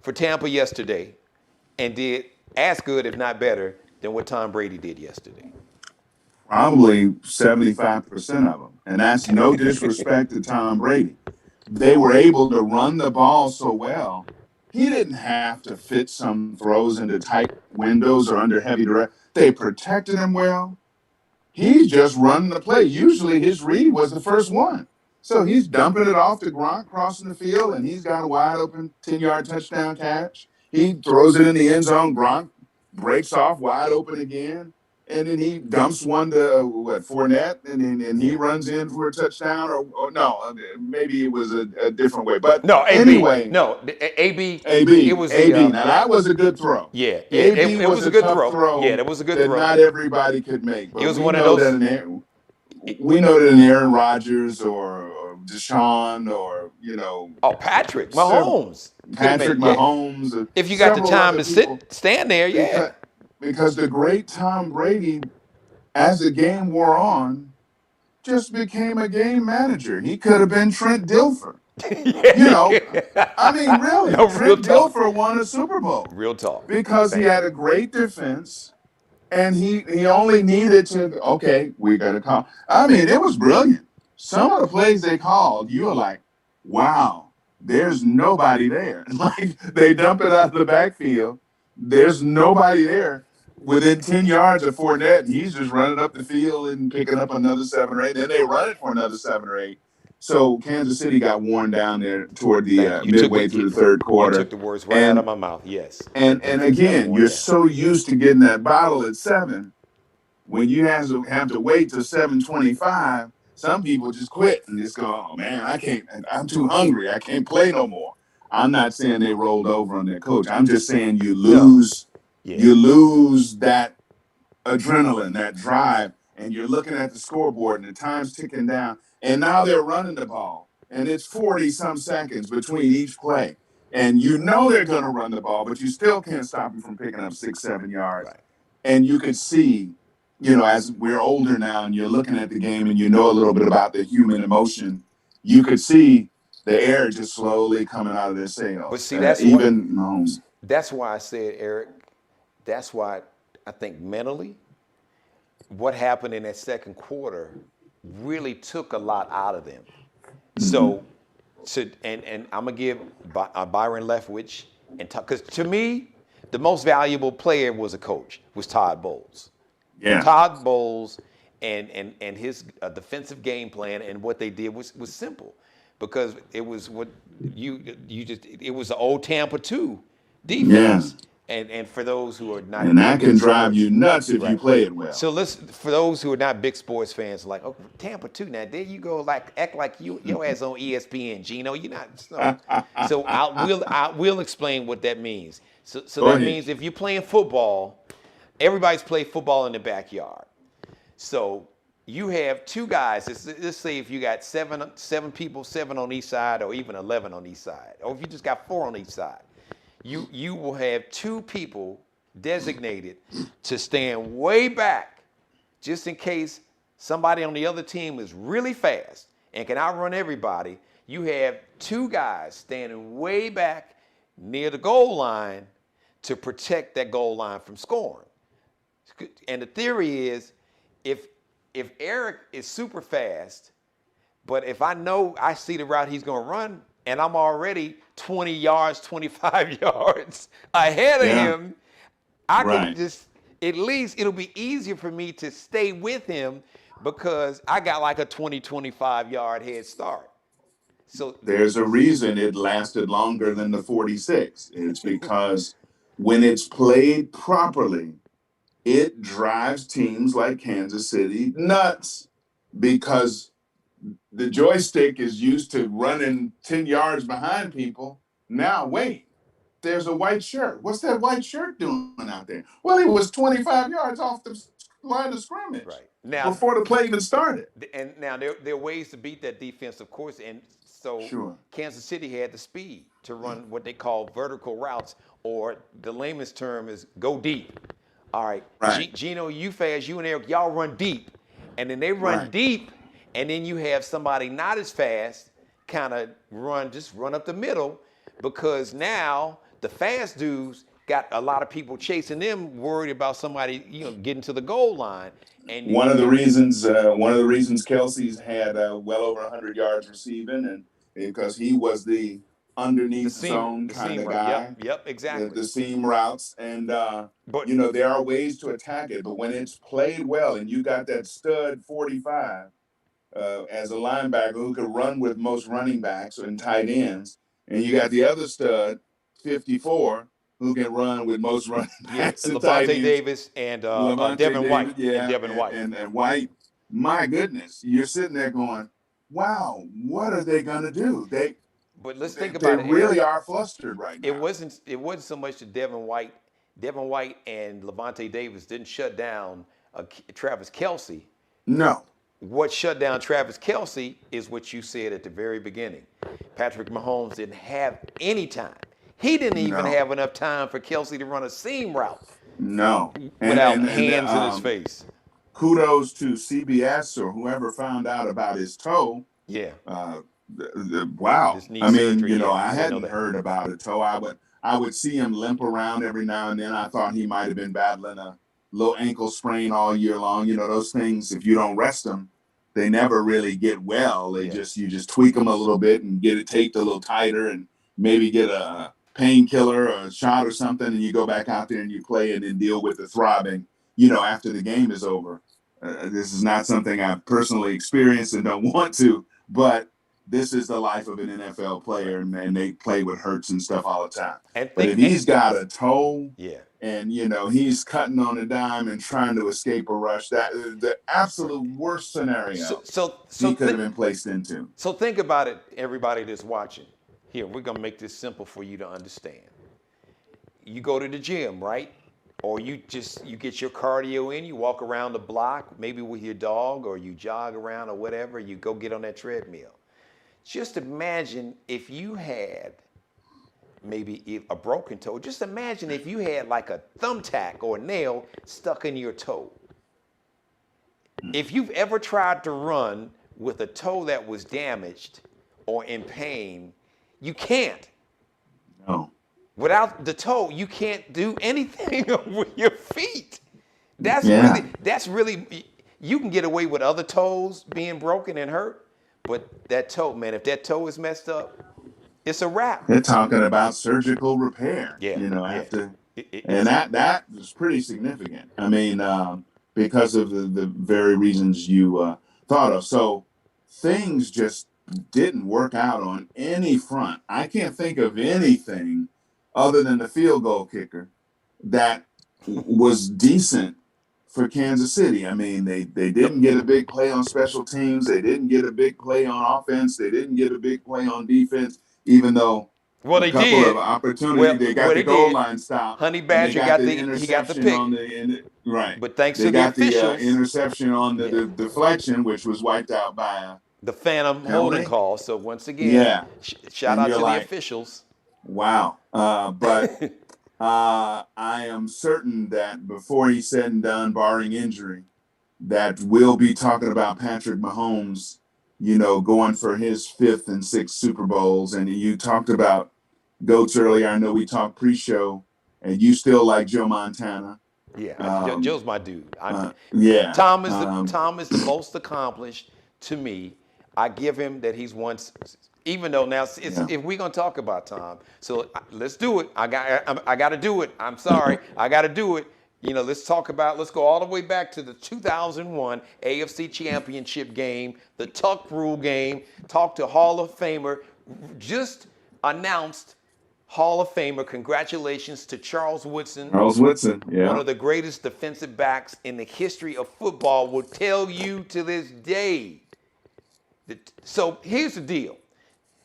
for Tampa yesterday and did as good, if not better, than what Tom Brady did yesterday? Probably 75% of them. And that's no disrespect to Tom Brady. They were able to run the ball so well. He didn't have to fit some throws into tight windows or under heavy duress. They protected him well. He's just running the play. Usually his read was the first one. So he's dumping it off to Gronk crossing the field, and he's got a wide open 10-yard touchdown catch. He throws it in the end zone. Gronk breaks off wide open again. And then he dumps one to Fournette, and he runs in for a touchdown, or no, maybe it was a different way. But No, anyway, AB. AB, It was AB. Now that was a good throw. Yeah. AB It was was a a good tough throw. Yeah, that was a good that throw. not everybody could make. But It was we one of know those. we know that an Aaron Rodgers or Deshaun or Patrick Mahomes. Patrick Mahomes. If you got the time to stand there, yeah. Because the great Tom Brady, as the game wore on, just became a game manager. He could have been Trent Dilfer. I mean, really, No, Trent Dilfer won a Super Bowl. Real talk. Because he had a great defense, and he only needed to, okay, we got to call. I mean, it was brilliant. Some of the plays they called, you were like, wow, there's nobody there. Like, they dump it out of the backfield. There's nobody there. Within 10 yards of Fournette, he's just running up the field and picking up another 7 or 8. Then they run it for another 7 or 8. So Kansas City got worn down there toward the midway through the third quarter. You took the words right out of my mouth. Yes. And again, you're so used to getting that bottle at 7. When you have to wait till 7:25, some people just quit and just go, "Oh man, I can't. I'm too hungry. I can't play no more." I'm not saying they rolled over on their coach. I'm just saying you lose. You lose that adrenaline, that drive, and you're looking at the scoreboard and the time's ticking down. And now they're running the ball, and it's 40-some seconds between each play. And you know they're going to run the ball, but you still can't stop them from picking up 6-7 yards. Right. And you could see, as we're older now and you're looking at the game and you know a little bit about the human emotion, you could see the air just slowly coming out of their sails. But see, that's why I said, Eric, that's why I think mentally, what happened in that second quarter really took a lot out of them. So, and I'm gonna give Byron Leftwich because to me, the most valuable player was was Todd Bowles. Yeah. Todd Bowles and his defensive game plan and what they did was simple, because it was what it was the old Tampa 2 defense. Yeah. And for those who are not, and that can drive you nuts if you play it well. So for those who are not big sports fans, like, oh, Tampa 2, now there you go, like act like your ass on ESPN, Geno. You're not. So we'll explain what that means. So that means if you're playing football, everybody's played football in the backyard. So you have 2 guys. Let's say if you got seven people, 7 on each side, or even 11 on each side, or if you just got 4 on each side. You will have 2 people designated to stand way back just in case somebody on the other team is really fast and can outrun everybody. You have 2 guys standing way back near the goal line to protect that goal line from scoring. And the theory is if Eric is super fast, but if I see the route he's going to run, and I'm already 20 yards, 25 yards ahead of him, I can just, at least it'll be easier for me to stay with him because I got like a 20, 25 yard head start. So there's a reason it lasted longer than the 46. It's because when it's played properly, it drives teams like Kansas City nuts, because the joystick is used to running 10 yards behind people. Now, wait, there's a white shirt. What's that white shirt doing out there? Well, he was 25 yards off the line of scrimmage before the play even started. And now there are ways to beat that defense, of course. And so Kansas City had the speed to run what they call vertical routes, or the layman's term is go deep. All right, Right. Geno, you fast, you and Eric, y'all run deep. And then they run Right. deep, and then you have somebody not as fast kind of run up the middle, because now the fast dudes got a lot of people chasing them, worried about somebody, getting to the goal line. And One of the reasons Kelsey's had well over 100 yards receiving, and because he was the underneath zone the kind seam of route. guy, Yep, exactly. the seam routes, and But there are ways to attack it, but when it's played well, and you got that stud 45 as a linebacker who could run with most running backs and tight ends, and you got the other stud 54 who can run with most running backs and tight Levante ends. Davis and Levante Devin David, White yeah, Devin White. and White. My goodness, you're sitting there going, "Wow, what are they gonna do?" But let's think They about it, really Eric. are flustered right It now. wasn't so much that Devin White. Devin White and Levante Davis didn't shut down Travis Kelce. No, What shut down Travis Kelce is what you said at the very beginning. Patrick Mahomes didn't have any time. He didn't even no, have enough time for Kelce to run a seam route no, without hands in his face. kudos to CBS or whoever found out about his toe. Yeah, Wow. this knee I mean, surgery. Yeah, I I didn't know hadn't that. heard about a toe. I would see him limp around every now and then. I thought he might have been battling a little ankle sprain all year long. Those things, if you don't rest them, they never really get well. Yeah. You just tweak them a little bit and get it taped a little tighter, and maybe get a painkiller or a shot or something, and you go back out there and you play and then deal with the throbbing, after the game is over. This is not something I've personally experienced and don't want to, but this is the life of an NFL player, and they play with hurts and stuff all the time. And But if think, he's got a toe, yeah. and he's cutting on a dime and trying to escape a rush, that is the absolute worst scenario he could have been placed into. So think about it, everybody that's watching. Here, we're gonna make this simple for you to understand. You go to the gym, right? Or you get your cardio in, you walk around the block, maybe with your dog, or you jog around or whatever, you go get on that treadmill. Just imagine if you had maybe a broken toe. Just imagine if you had like a thumbtack or a nail stuck in your toe. If you've ever tried to run with a toe that was damaged or in pain, you can't. No. Without the toe, you can't do anything with your feet. That's really, you can get away with other toes being broken and hurt, but that toe, man, if that toe is messed up, it's a wrap. They're talking about surgical repair. Yeah, after, it's, that was pretty significant. I mean, because of the very reasons you thought of. So things just didn't work out on any front. I can't think of anything other than the field goal kicker that was decent for Kansas City. I mean, they didn't get a big play on special teams. They didn't get a big play on offense. They didn't get a big play on defense, even though well, a they couple did. of opportunities, they got the goal line stop. Honey and Badger they got the the interception pick. on the right. But thanks they to the got officials, the interception on the deflection, which was wiped out by the phantom holding call. So once again, yeah, shout out to the officials. Wow. But I am certain that before he's said and done, barring injury, that we'll be talking about Patrick Mahomes, going for his 5th and 6th Super Bowls. And you talked about GOATs earlier. I know we talked pre-show, and you still like Joe Montana. Yeah, Joe's my dude. Yeah. Tom is the most accomplished to me. I give him that he's won. Even though now, if we're gonna talk about Tom, so let's do it. I got to do it. I'm sorry, I got to do it. Let's go all the way back to the 2001 AFC Championship game, the Tuck Rule game. Talk to Hall of Famer, just announced Hall of Famer. Congratulations to Charles Woodson. Charles Woodson, yeah. One of the greatest defensive backs in the history of football, will tell you to this day. So here's the deal.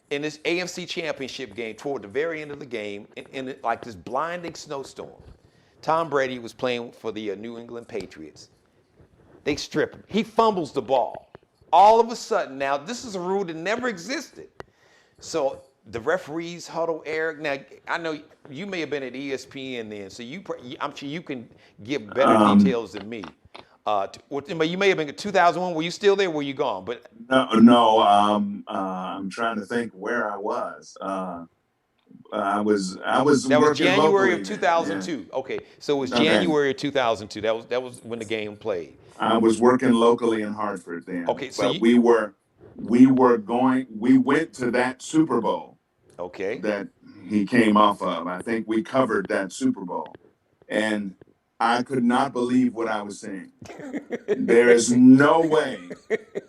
In this AFC Championship game, toward the very end of the game, in like this blinding snowstorm, Tom Brady was playing for the New England Patriots. They strip him. He fumbles the ball. All of a sudden, now this is a rule that never existed. So the referees huddle, Eric. Now I know you may have been at ESPN then, so I'm sure you can give better Um, details than me. But you may have been in 2001. Were you still there? Were you gone? But no, no. I'm trying to think where I was. I was that was working January locally of then. Yeah. 2002. Okay, so it was Okay. January of 2002. That was when the game played. I was working locally in Hartford then, Okay, so but you we went to that Super Bowl okay? that he came off of. I think we covered that Super Bowl, and I could not believe what I was seeing. There is no way.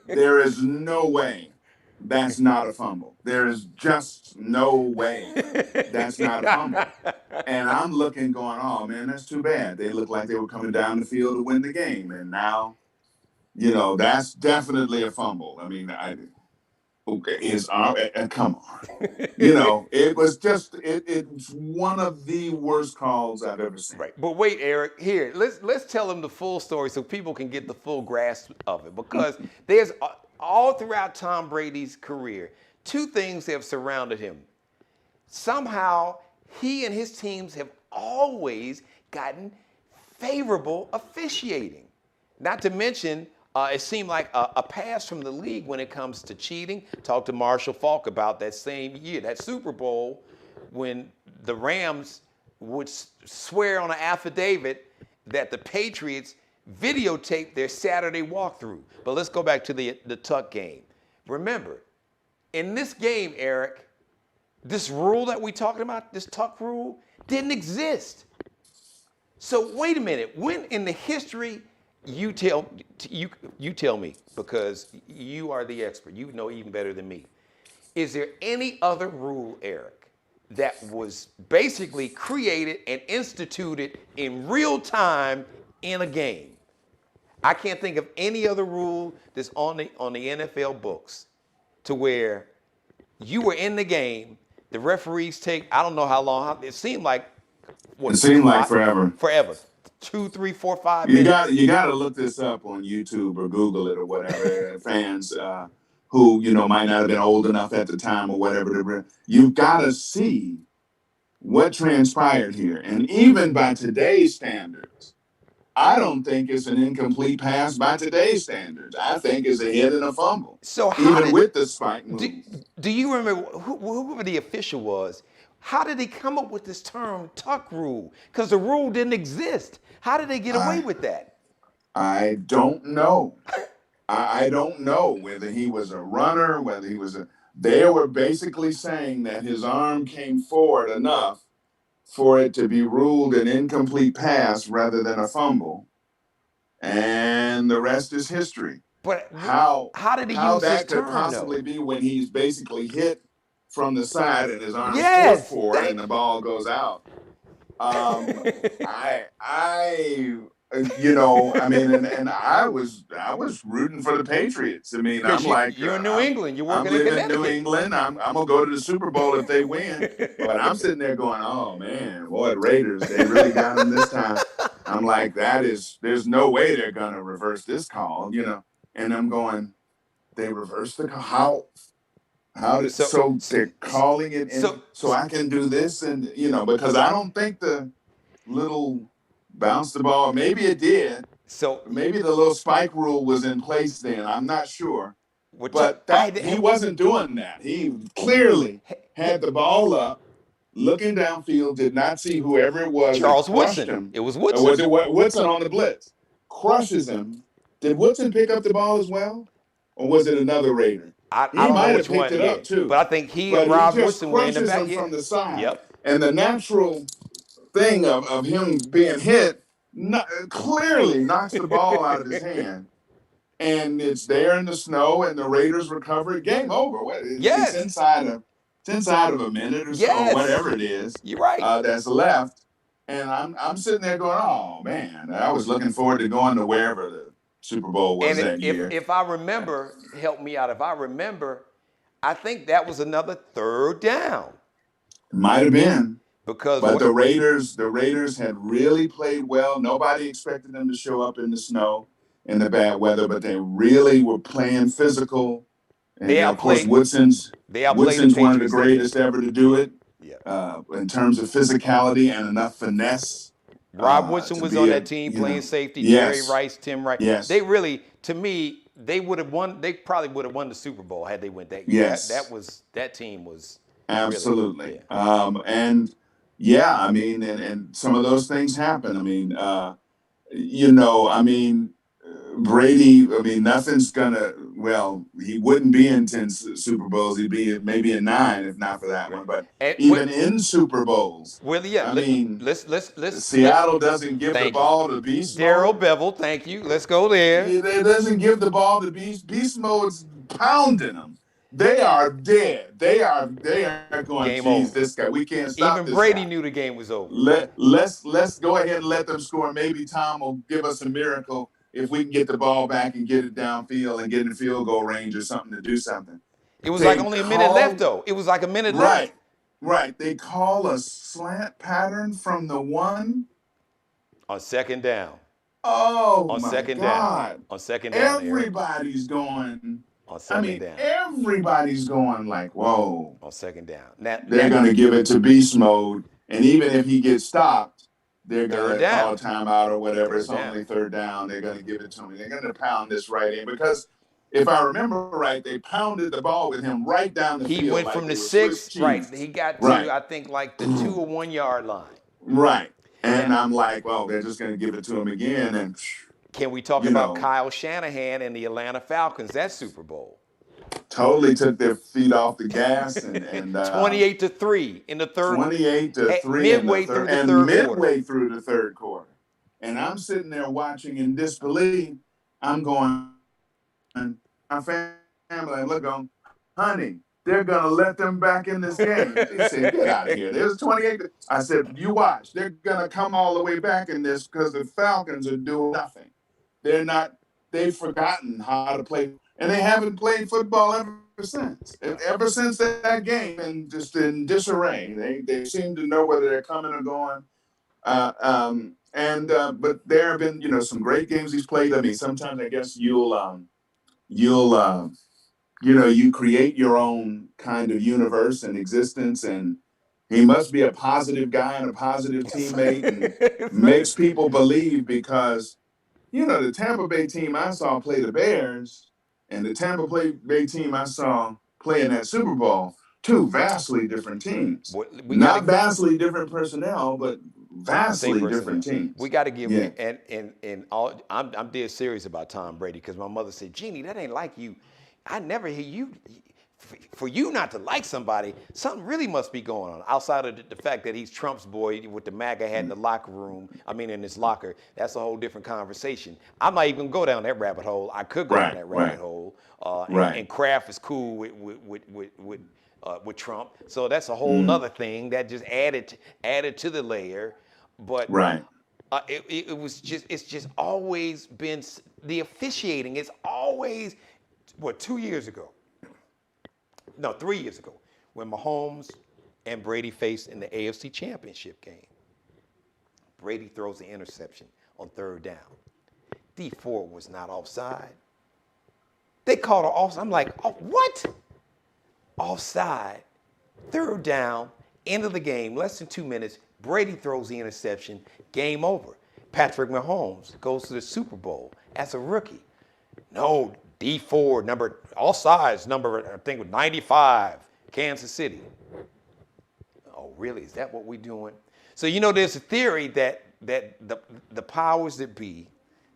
There is no way that's not a fumble. There is just no way that's not a fumble. And I'm looking, going, oh man, that's too bad. They looked like they were coming down the field to win the game, and now, that's definitely a fumble. I mean, okay, his arm, come on. It was just it's one of the worst calls I've ever seen. Right. But wait, Eric, here, let's tell them the full story so people can get the full grasp of it. Because there's all throughout Tom Brady's career, two things have surrounded him. Somehow, he and his teams have always gotten favorable officiating. Not to mention, it seemed like a pass from the league when it comes to cheating. Talked to Marshall Falk about that same year, that Super Bowl, when the Rams would swear on an affidavit that the Patriots videotaped their Saturday walkthrough. But let's go back to the Tuck game. Remember, in this game, Eric, this rule that we talking about, this Tuck rule, didn't exist. So wait a minute. When in the history, you tell me, because you are the expert. You know even better than me. Is there any other rule, Eric, that was basically created and instituted in real time in a game? I can't think of any other rule that's on the NFL books to where you were in the game, the referees take, I don't know how long, it seemed like, It seemed like forever. Forever. 2, 3, 4, 5 You minutes. got to look this up on YouTube or Google it or whatever. Fans who might not have been old enough at the time or whatever, you've got to see what transpired here. And even by today's standards, I don't think it's an incomplete pass by today's standards. I think it's a hit and a fumble. So even with the spike move. Do you remember whoever the official was? How did they come up with this term Tuck rule? Because the rule didn't exist. How did they get away with that? I don't know. I don't know whether he was a runner, whether he was a. They were basically saying that his arm came forward enough for it to be ruled an incomplete pass rather than a fumble, and the rest is history. But how did he how use that this term, could possibly be when he's basically hit from the side and his arm Yes, is forward and the ball goes out. I mean, and I was rooting for the Patriots. I mean, I'm like, you're in New England. You're working in living in Connecticut. New England. I'm gonna go to the Super Bowl if they win. But I'm sitting there going, oh man, boy, the Raiders, they really got them this time. I'm like, there's no way they're gonna reverse this call, And I'm going, they reversed the call. How did so they're calling it in, so I can do this, and because I don't think the little bounce the ball, maybe it did. So maybe the little spike rule was in place then. I'm not sure. But he wasn't doing that. He clearly had the ball up, looking downfield, did not see whoever it was. Charles Woodson. It was Woodson. Or was it Woodson on the blitz? Crushes him. Did Woodson pick up the ball as well? Or was it another Raider? I don't know which one. It up too. But I think he and Rob Woodson were in the back. From the side. Yep. And the natural thing of him being hit clearly knocks the ball out of his hand. And it's there in the snow, and the Raiders recover it. Game over. Yes. It's inside of a minute or so, whatever it is. You're right. That's left. And I'm sitting there going, oh man, I was looking forward to going to wherever the Super Bowl was that year. If I remember, help me out. If I remember, I think that was another third down. Might have been. But the Raiders had really played well. Nobody expected them to show up in the snow, in the bad weather, but they really were playing physical And of course, they outplayed the Woodson's one of the Patriots that game. greatest ever to do it Yeah. in terms of physicality and enough finesse Rob Woodson to was be on a, that team you playing know, safety. Jerry yes, Rice, Tim Rice. They yes, really, to me, they would have won. They probably would have won the Super Bowl had they went that year. yes, That team was really, absolutely. yeah. And yeah, I mean, and some of those things happen. I mean, you know, I mean, Brady, I mean, nothing's gonna, well, he wouldn't be in 10 Super Bowls. He'd be maybe in 9 if not for that Right. one. But And even in Super Bowls, well, yeah. I mean, Let's. Seattle doesn't give the Thank you, ball to Beast Daryl Mode. Bevel. Thank you. Let's go there. It doesn't give the ball to Beast. Beast Mode's pounding them. They are dead. They are going, Game geez, over. this guy, we can't stop Even this Brady guy. knew the game was over. Let's go ahead and let them score. Maybe Tom will give us a miracle if we can get the ball back and get it downfield and get in field goal range or something to do something. It was like They only a minute left, call though. It was like a minute right, left. right. They call a slant pattern from the 1. On second down. Oh On my second God. down. On second down. Everybody's going. On I second mean, down. everybody's going like, whoa. On second down. Now, They're going to give it to Beast Mode. And even if he gets stopped, they're going to call a timeout or whatever. It's only third down. They're going to give it to him. They're going to pound this right in. Because if I remember right, they pounded the ball with him right down the field. He went like from the Swiss 6, cheese. right. He got to, I think, like the 2 or 1 yard line. Right. And I'm like, well, they're just going to give it to him again. And can we talk about Kyle Shanahan and the Atlanta Falcons, that Super Bowl? Totally took their feet off the gas and 28-3 in the third. 28-3 midway through the third quarter. And I'm sitting there watching in disbelief. I'm going, my family, look on, honey, they're gonna let them back in this game. They said, get out of here. There's 28. I said, you watch. They're gonna come all the way back in this because the Falcons are doing nothing. They've forgotten how to play. And they haven't played football ever since. Ever since that game, and just in disarray. They seem to know whether they're coming or going. But there have been, some great games he's played. I mean, sometimes I guess you create your own kind of universe and existence, and he must be a positive guy and a positive teammate and makes people believe because, the Tampa Bay team I saw play the Bears and the Tampa Bay team I saw play in that Super Bowl, 2 vastly different teams. Not vastly different personnel, but vastly different teams. We got to give I'm dead serious about Tom Brady because my mother said, Jeannie, that ain't like you. I never hear you. For you not to like somebody, something really must be going on outside of the fact that he's Trump's boy with the MAGA hat in the locker room. I mean, in his locker. That's a whole different conversation. I'm not even going to go down that rabbit hole. I could go down that rabbit hole. And Kraft is cool with Trump. So that's a whole nother thing that just added to the layer. But it's just always been the officiating. It's always 2 years ago. No, 3 years ago, when Mahomes and Brady faced in the AFC Championship game. Brady throws the interception on third down. D Ford was not offside. They called an offside. I'm like, oh, what? Offside, third down, end of the game, less than 2 minutes. Brady throws the interception, game over. Patrick Mahomes goes to the Super Bowl as a rookie. No, D Ford, all sides, I think with 95, Kansas City. Oh, really? Is that what we're doing? So, there's a theory that the powers that be,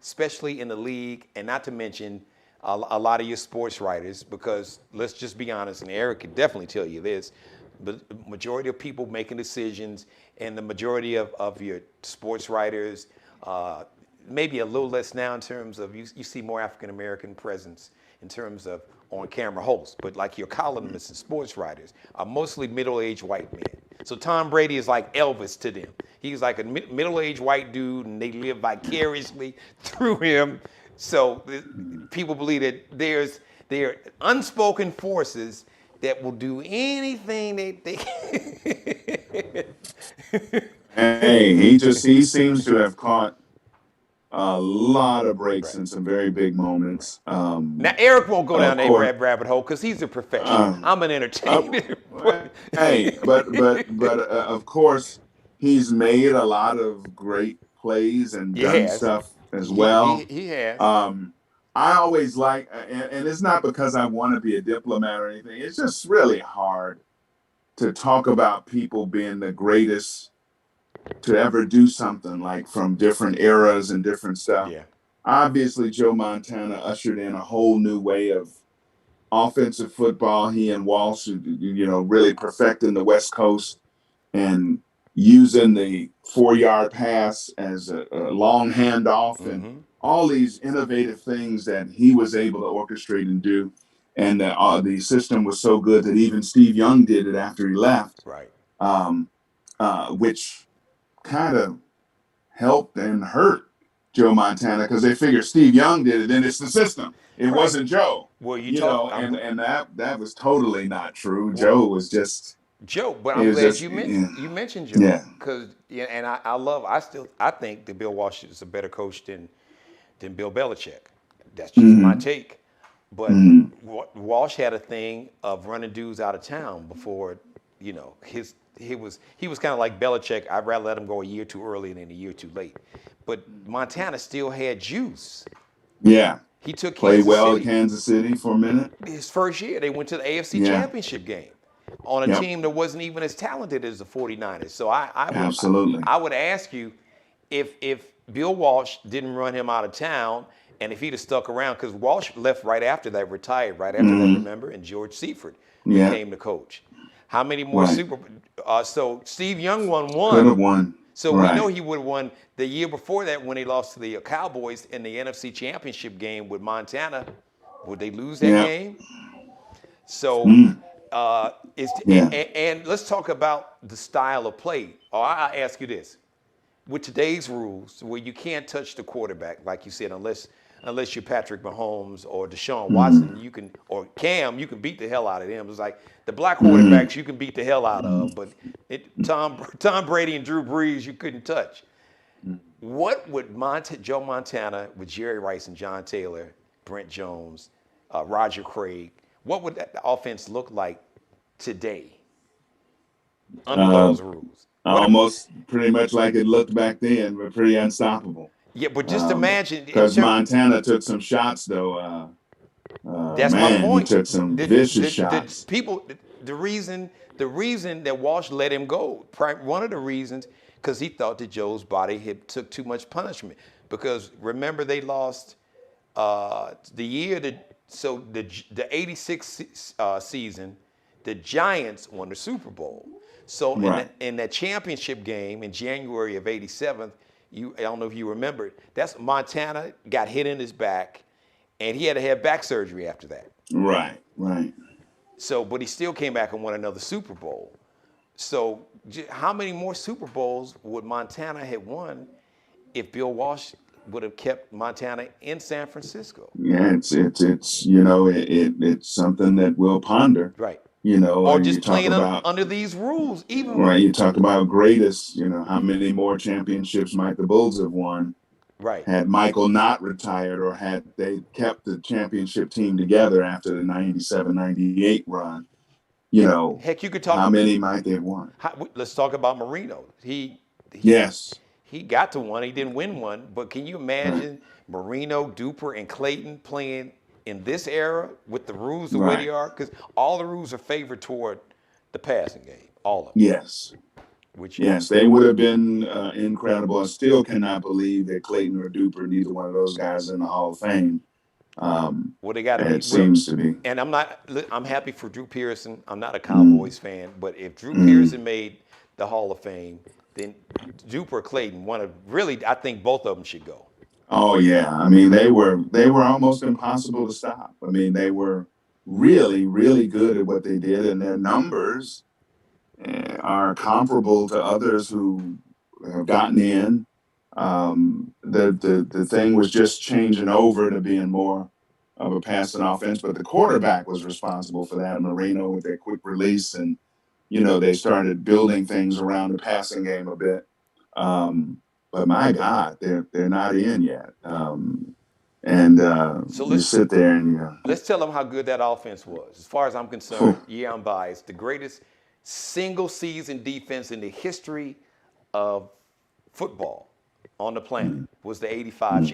especially in the league, and not to mention a lot of your sports writers, because let's just be honest, and Eric could definitely tell you this, but the majority of people making decisions and the majority of your sports writers, maybe a little less now in terms of you see more African-American presence in terms of on-camera hosts, but like your columnists and sports writers are mostly middle-aged white men. So Tom Brady is like Elvis to them. He's like a middle-aged white dude, and they live vicariously through him. So people believe that there are unspoken forces that will do anything they Hey, he seems to have caught a lot of breaks Right. and some very big moments. Now Eric won't go down Of that course, rabbit hole because he's a professional. uh, I'm an uh, entertainer. hey, but of course, he's made a lot of great plays and He done has. stuff as He he well. he has. Um, I always like, and it's not because I want to be a diplomat or anything. It's just really hard to talk about people being the greatest to ever do something like from different eras and different stuff. Yeah. Obviously, Joe Montana ushered in a whole new way of offensive football. He and Walsh, really perfecting the West Coast and using the 4-yard pass as a long handoff and Mm-hmm. all these innovative things that he was able to orchestrate and do. And the system was so good that even Steve Young did it after he left, Right. um, which kind of helped and hurt Joe Montana because they figured Steve Young did it, then it's the system. It Right. wasn't Joe, Well, you talk. and that was totally not true. Well, Joe was just Joe, but it I'm was glad just you mentioned Joe yeah. because and I think that Bill Walsh is a better coach than Bill Belichick. That's just my Mm-hmm. take. But Mm-hmm. Walsh had a thing of running dudes out of town before, he was kind of like Belichick. I'd rather let him go a year too early than a year too late. But Montana still had juice. Yeah. He took Played Kansas well at City Kansas City for a minute. his first year. They went to the AFC Yeah. Championship game on a Yep. team that wasn't even as talented as the 49ers. So Absolutely. I would ask you if Bill Walsh didn't run him out of town and if he'd have stuck around, because Walsh left right after that, retired right after that, Mm-hmm. remember, and George Seifert Yeah. became the coach. How many more Right. so Steve Young won Could have one. won. So we know Right. he would have won the year before that when they lost to the Cowboys in the NFC Championship game with Montana. Would they lose that Yeah. game? So, Mm. Yeah. and let's talk about the style of play. Or I ask you this: with today's rules, where you can't touch the quarterback, like you said, unless you're Patrick Mahomes or Deshaun Watson, Mm-hmm. or Cam, you can beat the hell out of them. It's like the black Mm-hmm. quarterbacks you can beat the hell out of, but Tom Brady and Drew Brees you couldn't touch. What would Joe Montana with Jerry Rice and John Taylor, Brent Jones, Roger Craig, what would that offense look like today under Uh, those rules? almost pretty much like it looked back then, but pretty unstoppable. Yeah, but just imagine in Because terms. Montana took some shots, though. That's my Man, he point. took some The, vicious the shots. people, the reason that Walsh let him go, one of the reasons, because he thought that Joe's body had took too much punishment. Because remember they lost the year that so the '86 season, the Giants won the Super Bowl. So Right. in that championship game in January of '87, I don't know if you remember it. That's Montana got hit in his back, and he had to have back surgery after that. Right. Right. So, but he still came back and won another Super Bowl. So, how many more Super Bowls would Montana have won if Bill Walsh would have kept Montana in San Francisco? Yeah, it's something that we'll ponder. Right. Or You just talk playing about under these rules, even right. You talk about greatest. How many more championships might the Bulls have won right. had Michael not retired or had they kept the championship team together after the 97-98 run? Heck, you could How talk. many might they have won? Let's talk about Marino. He Yes. he got to one. He didn't win one, but can you Right. imagine Marino, Duper, and Clayton playing in this era with the rules the way they Right. are? Because all the rules are favored toward the passing game, all of them. Yes. Which Yes, they would have been incredible. I still cannot believe that Clayton or Duper, neither one of those guys, in the Hall of Fame. well they got to be. It seems to be. And I'm happy for Drew Pearson. I'm not a Mm, Cowboys fan, but if Drew mm. Pearson made the Hall of Fame, then Duper or Clayton, I think both of them should go. Oh yeah, I mean they were almost impossible to stop. I mean they were really really good at what they did, and their numbers are comparable to others who have gotten in. The thing was just changing over to being more of a passing offense, but the quarterback was responsible for that. Marino with their quick release, and they started building things around the passing game a bit. Um, but my God, they're not in yet. And So you sit there and let's tell them how good that offense was. As far as I'm you concerned, yeah, I'm biased. The greatest single season defense in the history of football on the planet was the '85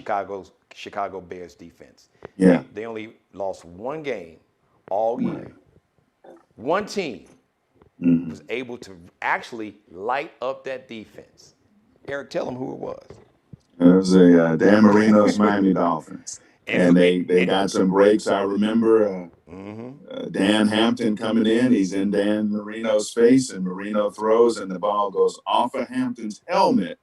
Chicago Bears defense. yeah, They only lost one game all year. right. One team hmm was able to actually light up that defense. Eric, tell them who it was. It was a Dan Marino's Miami Dolphins, And and who? they got some breaks. I remember Dan Hampton coming in. He's in Dan Marino's face, and Marino throws, and the ball goes off of Hampton's helmet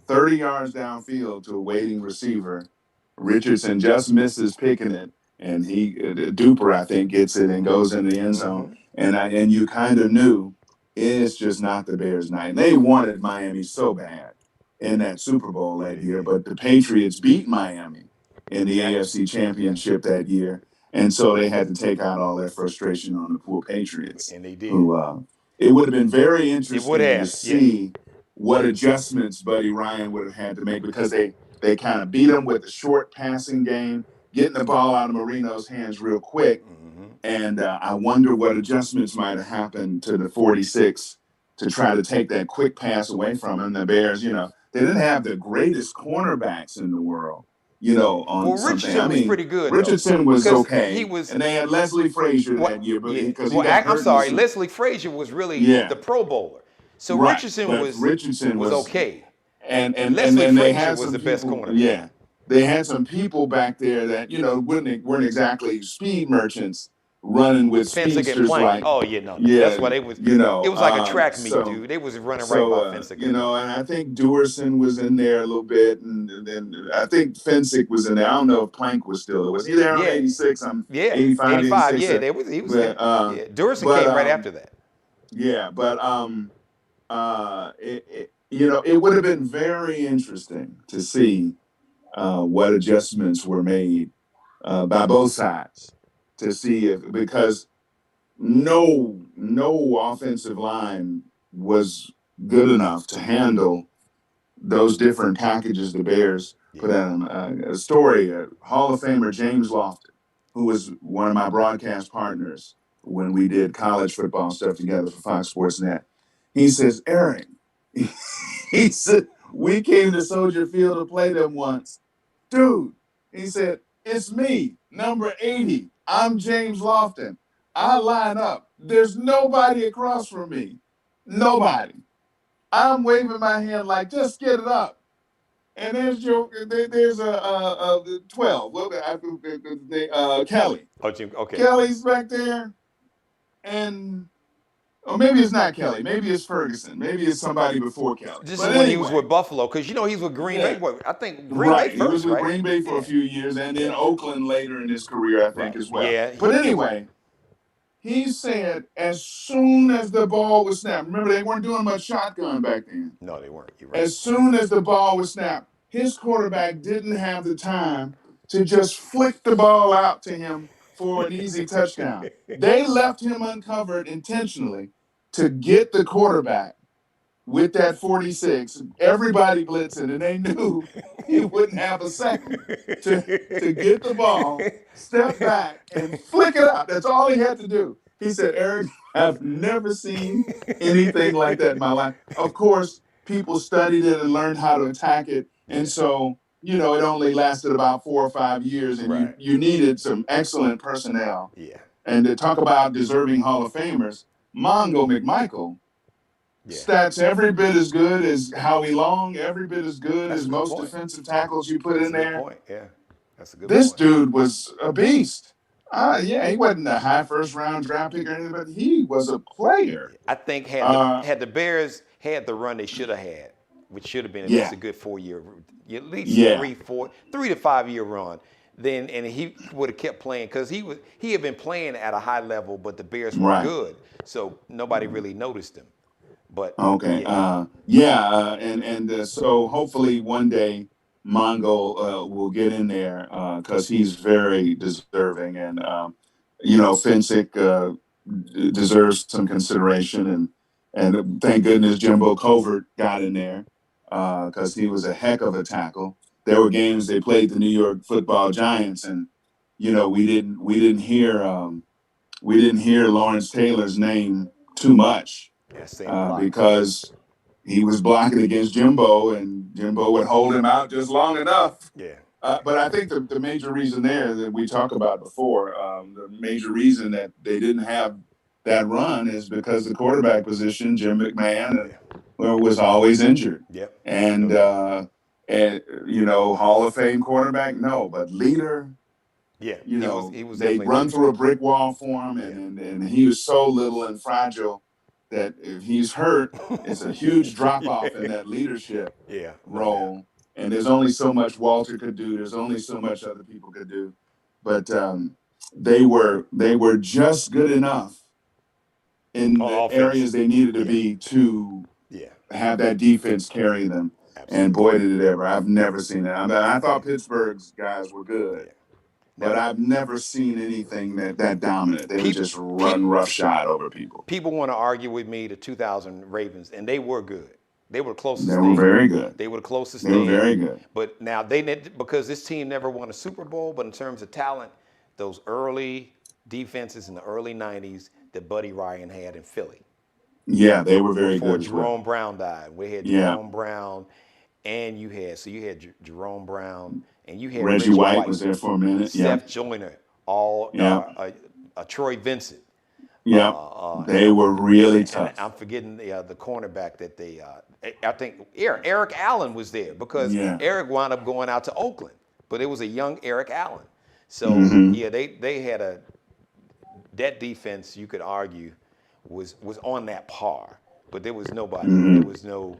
30 yards downfield to a waiting receiver. Richardson just misses picking it, and Duper, I think, gets it and goes in the end zone. And you kind of knew it's just not the Bears' night. And they wanted Miami so bad in that Super Bowl that year, but the Patriots beat Miami in the AFC Championship that year, and so they had to take out all their frustration on the poor Patriots. And they did. Who it would have been very It would interesting have. to see what adjustments Buddy Ryan would have had to make, because they kind of beat him with the short passing game, getting the ball out of Marino's hands real quick. And I wonder what adjustments might have happened to the 46 to try to take that quick pass away from him. The Bears, they didn't have the greatest cornerbacks in the world, on Well, something. Richardson was pretty good. Richardson was because okay. He was, and they had Leslie Frazier that year, but because he got hurt. I'm sorry, Leslie Frazier was really the Pro Bowler. So Right, Richardson but was Richardson was okay. and Leslie then they Frazier had was some the best people, corner. Yeah, they had some people back there that weren't exactly speed merchants running with Fensick and speedsters Plank. like. Oh yeah, no. Yeah, That's why they was. It was like a track meet, dude. They was running right by Fensick. And I think Duerson was in there a little bit, and then I think Fensick was in there. I don't know if Plank was still. Was he there on 86? I'm 85, 85. 86. Yeah, he was there. Yeah, Duerson came right after that. Yeah, but it would have been very interesting to see what adjustments were made by both sides, to see because no offensive line was good enough to handle those different packages the Bears put out. A story, Hall of Famer James Lofton, who was one of my broadcast partners when we did college football stuff together for Fox Sports Net. He says, Eric, he said, we came to Soldier Field to play them once. Dude, he said, it's me, number 80. I'm James Lofton. I line up. There's nobody across from me. Nobody. I'm waving my hand like, just get it up. And there's a 12. Kelly. Okay. Kelly's back there. And maybe it's not Kelly. Maybe it's Ferguson. Maybe it's somebody before Kelly. This is when he was with Buffalo, because he's with Green Bay. I think Green Bay first, he was with right? Green Bay for a few years, and then Oakland later in his career, I think, as well. Yeah. But anyway, he said as soon as the ball was snapped, remember they weren't doing much shotgun back then. No, they weren't. You're right. As soon as the ball was snapped, his quarterback didn't have the time to just flick the ball out to him for an easy touchdown. They left him uncovered intentionally to get the quarterback with that 46. Everybody blitzing, and they knew he wouldn't have a second to get the ball, step back, and flick it out. That's all he had to do. He said, Eric, I've never seen anything like that in my life. Of course, people studied it and learned how to attack it. And so, it only lasted about 4 or 5 years, and you needed some excellent personnel. Yeah. And to talk about deserving Hall of Famers, Mongo McMichael, stats every bit as good as Howie Long, every bit as good as most defensive tackles you put in there. Point. Yeah, that's a good This point. dude was a beast. He wasn't a high first-round draft pick or anything, but he was a player. I think had the Bears had the run they should have had, which should have been at least a good 4-year, at least 3 to 5 year run. Then he would have kept playing, because he had been playing at a high level, but the Bears were good, so nobody really noticed him. But so hopefully one day Mongo will get in there, because he's very deserving, and Fensick deserves some consideration, and thank goodness Jimbo Covert got in there. because he was a heck of a tackle. There were games they played the New York Football Giants, and we didn't hear Lawrence Taylor's name too much Yeah, same block. because he was blocking against Jimbo, and Jimbo would hold him out just long enough. Yeah. But I think the major reason there that we talked about before, the major reason that they didn't have that run is because the quarterback position, Jim McMahon, was always injured. Yep. And Hall of Fame quarterback, no, but leader. Yeah. He was They definitely run leader. through a brick wall for him, and he was so little and fragile that if he's hurt, it's a huge drop off in that leadership Yeah. role. And there's only so much Walter could do. There's only so much other people could do. But they were just good enough in On the offense. areas they needed to be to have that defense carry them. Absolutely. And boy, did it ever. I've never seen that. I thought Pittsburgh's guys were good. But I've never seen anything that dominant. They would just run roughshod over people. People want to argue with me the 2000 Ravens, and they were good. They were the closest. They were very good. They were the closest. They were very good. But now because this team never won a Super Bowl, but in terms of talent, those early defenses in the early 90s that Buddy Ryan had in Philly. Yeah, they were very Before good. Jerome Brown died. We had Jerome Brown, and you had Jerome Brown, and you had Reggie White was there for a minute. Seth Joyner, Troy Vincent. Yeah, they were really tough. And I'm forgetting the cornerback that they. I think Eric Allen was there because Eric wound up going out to Oakland, but it was a young Eric Allen. So they had that defense. You could argue was on that par, but there was nobody. There was no.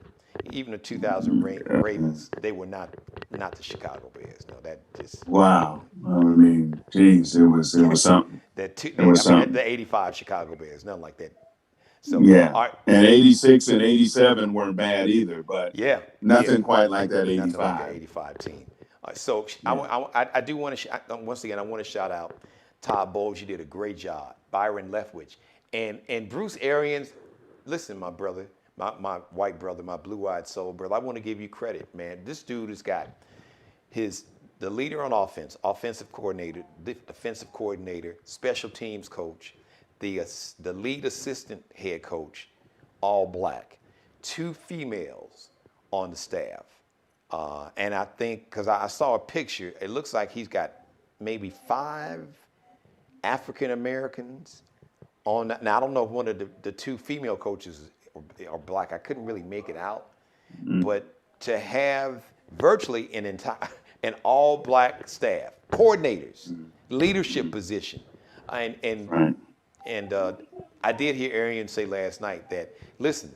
Even the 2000 Ravens, they were not the Chicago Bears. No, that just wow. I mean, geez, it was something. The 85 Chicago Bears, nothing like that. So and 86 and 87 weren't bad either, but nothing quite like that 85. Nothing like that 85 team. So I do want to once again I want to shout out Todd Bowles. You did a great job. Byron Leftwich and Bruce Arians. Listen, my brother. My white brother, my blue-eyed soul brother, I want to give you credit, man. This dude has got the leader on offense, offensive coordinator, defensive coordinator, special teams coach, the lead assistant head coach, all black, 2 females on the staff. And I think, because I saw a picture, it looks like he's got maybe 5 African Americans on that. Now, I don't know if one of the 2 female coaches are black. I couldn't really make it out. But to have virtually an all black staff, coordinators, leadership position, and I did hear Arian say last night that, listen,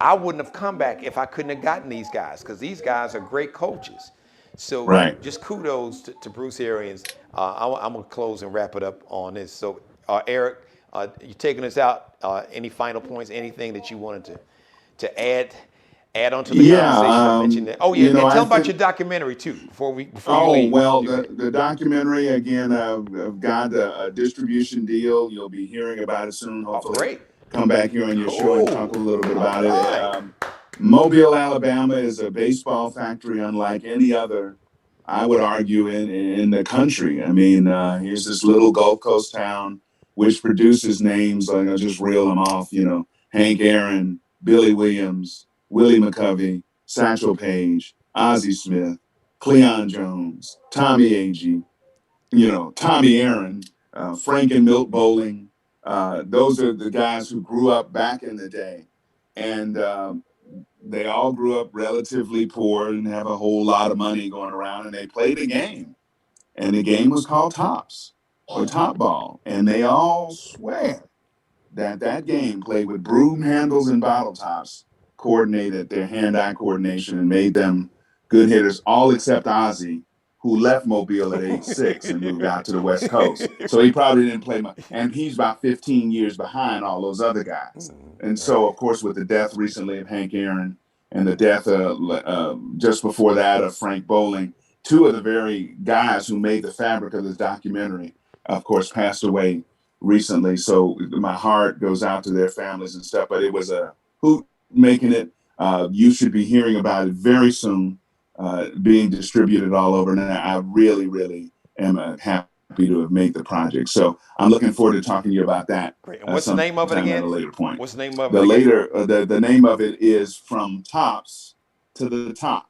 I wouldn't have come back if I couldn't have gotten these guys, because these guys are great coaches. So just kudos to Bruce Arians. I'm going to close and wrap it up on this. So Eric, you taking us out. Any final points? Anything that you wanted to add on to the conversation? Mention that. Oh yeah, and tell about your documentary too. Before you leave. Well, the documentary again. I've got a distribution deal. You'll be hearing about it soon. Hopefully, great. Come back here on your show and talk a little bit about it. Mobile, Alabama is a baseball factory unlike any other, I would argue, in the country. I mean, here's this little Gulf Coast town which produces names, like I'll just reel them off, Hank Aaron, Billy Williams, Willie McCovey, Satchel Paige, Ozzie Smith, Cleon Jones, Tommy Agee, Tommy Aaron, Frank and Milt Bowling. Those are the guys who grew up back in the day. And they all grew up relatively poor and have a whole lot of money going around, and they played a game. And the game was called Tops. Or Top Ball, and they all swear that game, played with broom handles and bottle tops, coordinated their hand-eye coordination and made them good hitters, all except Ozzie, who left Mobile at age 6 and moved out to the West Coast. So he probably didn't play much, and he's about 15 years behind all those other guys. And so, of course, with the death recently of Hank Aaron and the death just before that of Frank Bowling, 2 of the very guys who made the fabric of this documentary, of course, passed away recently. So my heart goes out to their families and stuff. But it was a hoot making it. You should be hearing about it very soon, being distributed all over. And I really, really am happy to have made the project. So I'm looking forward to talking to you about that Great. And what's the name of it sometime at again? a later point. What's the name of it The again? the name of it is From Tops to the Top,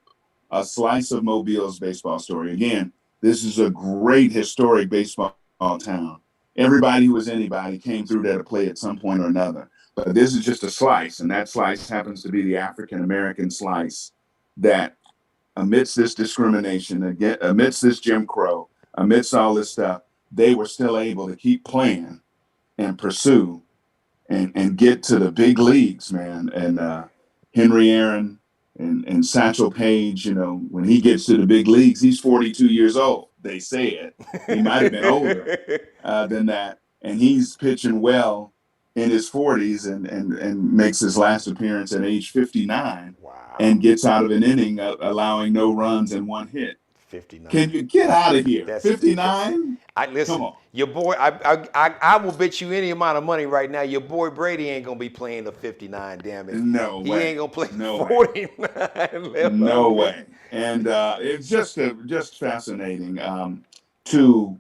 a slice of Mobile's baseball story. Again, this is a great historic baseball town. Everybody who was anybody came through there to play at some point or another. But this is just a slice, and that slice happens to be the African American slice that, amidst this discrimination, again, amidst this Jim Crow, amidst all this stuff, they were still able to keep playing and pursue and get to the big leagues, man. And Henry Aaron and Satchel Paige, you know, when he gets to the big leagues, he's 42 years old. They say it. He might have been older than that. And he's pitching well in his 40s and makes his last appearance at age 59. Wow. And gets out of an inning allowing no runs and one hit. 59. Can you get out of here? That's 59? I listen. Come on. Your boy, I will bet you any amount of money right now. Your boy Brady ain't gonna be playing the 59. Damn it. No he way. ain't gonna play No 49. No way. And it's just fascinating to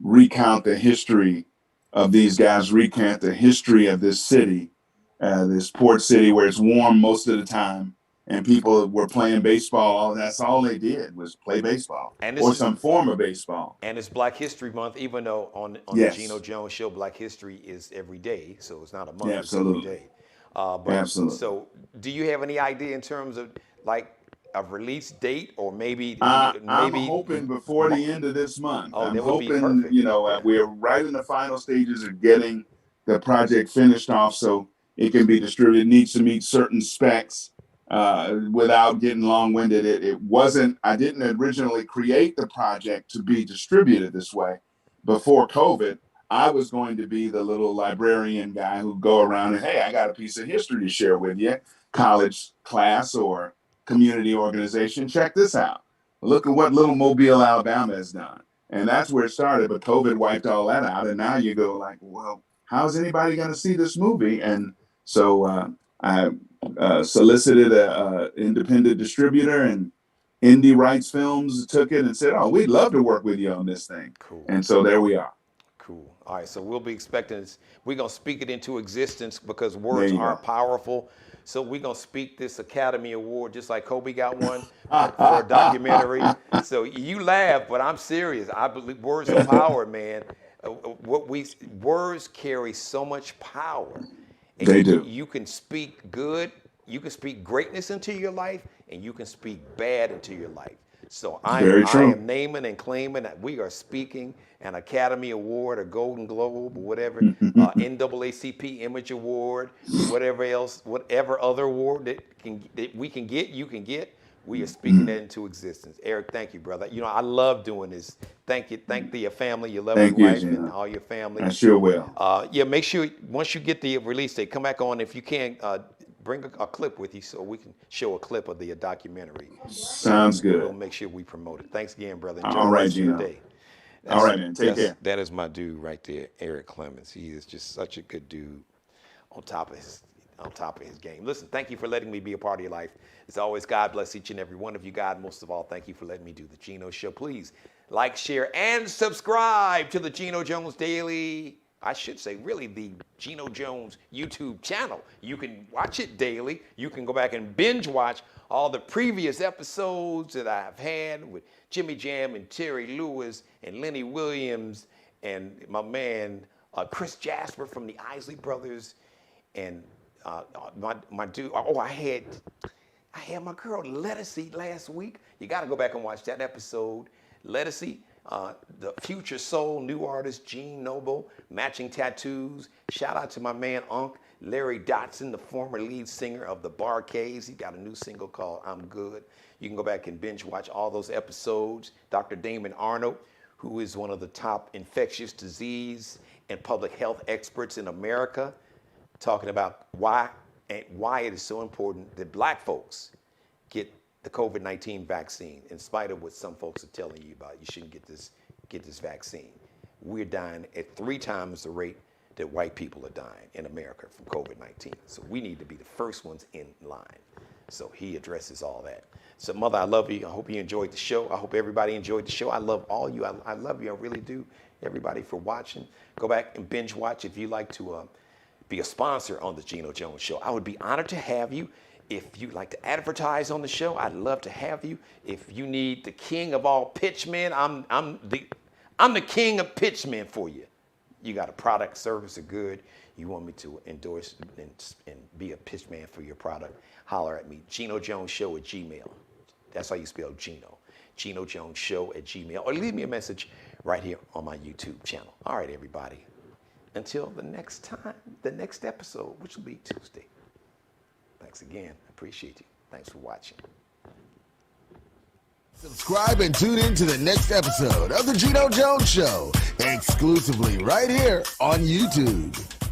recount the history of these guys, recount the history of this city, this port city where it's warm most of the time, and people were playing baseball. That's all they did was play baseball or some form of baseball. And it's Black History Month, even though on Yes. the Geno Jones show, Black History is every day, so it's not a month. Yeah, it's every absolutely. day. But Absolutely. So, do you have any idea in terms of like a release date, or maybe I'm hoping before the end of this month. Oh, I'm that would be hoping, perfect. you know, Yeah. we're right in the final stages of getting the project finished off so it can be distributed. It needs to meet certain specs without getting long-winded. It wasn't, I didn't originally create the project to be distributed this way. Before COVID, I was going to be the little librarian guy who'd go around and, hey, I got a piece of history to share with you, college class or community organization. Check this out. Look at what little Mobile, Alabama has done. And that's where it started, but COVID wiped all that out. And now you go like, well, how's anybody going to see this movie? And so I solicited an independent distributor, and Indie Rights Films took it and said, oh, we'd love to work with you on this thing. Cool. And so there we are. Cool. All right, so we'll be expecting this. We're going to speak it into existence because words are powerful. So we're going to speak this Academy Award just like Kobe got one for a documentary. So you laugh, but I'm serious. I believe words are power, man. Words carry so much power. And They do. You can speak good, you can speak greatness into your life, and you can speak bad into your life. So I am naming and claiming that we are speaking an Academy Award, a Golden Globe, or whatever, NAACP Image Award, whatever else, whatever other award that we can get, you can get. We are speaking that into existence. Eric, thank you, brother. You know, I love doing this. Thank you. Thank your family, your lovely wife, and all your family. I sure will. Yeah, make sure once you get the release date, come back on if you can. Bring a clip with you so we can show a clip of the documentary. Sounds good. We'll make sure we promote it. Thanks again, brother. Enjoy All the right, rest of your Geno. day. All right, man. Take care. That is my dude right there, Eric Clemons. He is just such a good dude on top of his game. Listen, thank you for letting me be a part of your life. As always, God bless each and every one of you. God, most of all, thank you for letting me do the Geno Show. Please like, share, and subscribe to the Geno Jones Daily. I should say, really, the Geno Jones YouTube channel. You can watch it daily. You can go back and binge watch all the previous episodes that I've had with Jimmy Jam and Terry Lewis and Lenny Williams and my man Chris Jasper from the Isley Brothers and my dude. Oh, I had my girl Lettucey last week. You got to go back and watch that episode. Lettucey. The Future Soul, new artist Gene Noble, matching tattoos. Shout out to my man Unc, Larry Dotson, the former lead singer of the Bar-Kays. He got a new single called I'm Good. You can go back and binge watch all those episodes. Dr. Damon Arnold, who is one of the top infectious disease and public health experts in America, talking about why it is so important that Black folks get the COVID-19 vaccine, in spite of what some folks are telling you about. You shouldn't get this vaccine. We're dying at 3 times the rate that white people are dying in America from COVID-19. So we need to be the first ones in line. So he addresses all that. So, Mother, I love you. I hope you enjoyed the show. I hope everybody enjoyed the show. I love all you. I love you. I really do. Everybody for watching. Go back and binge watch if you like to be a sponsor on the Geno Jones Show. I would be honored to have you. If you'd like to advertise on the show, I'd love to have you. If you need the king of all pitchmen, I'm the king of pitchmen for you. You got a product, service, or good you want me to endorse and be a pitchman for your product, holler at me. Geno Jones Show at Gmail. That's how you spell Geno. Geno Jones Show at Gmail. Or leave me a message right here on my YouTube channel. All right, everybody. Until the next time, the next episode, which will be Tuesday. Thanks again. I appreciate you. Thanks for watching. Subscribe and tune in to the next episode of the Geno Jones Show, exclusively right here on YouTube.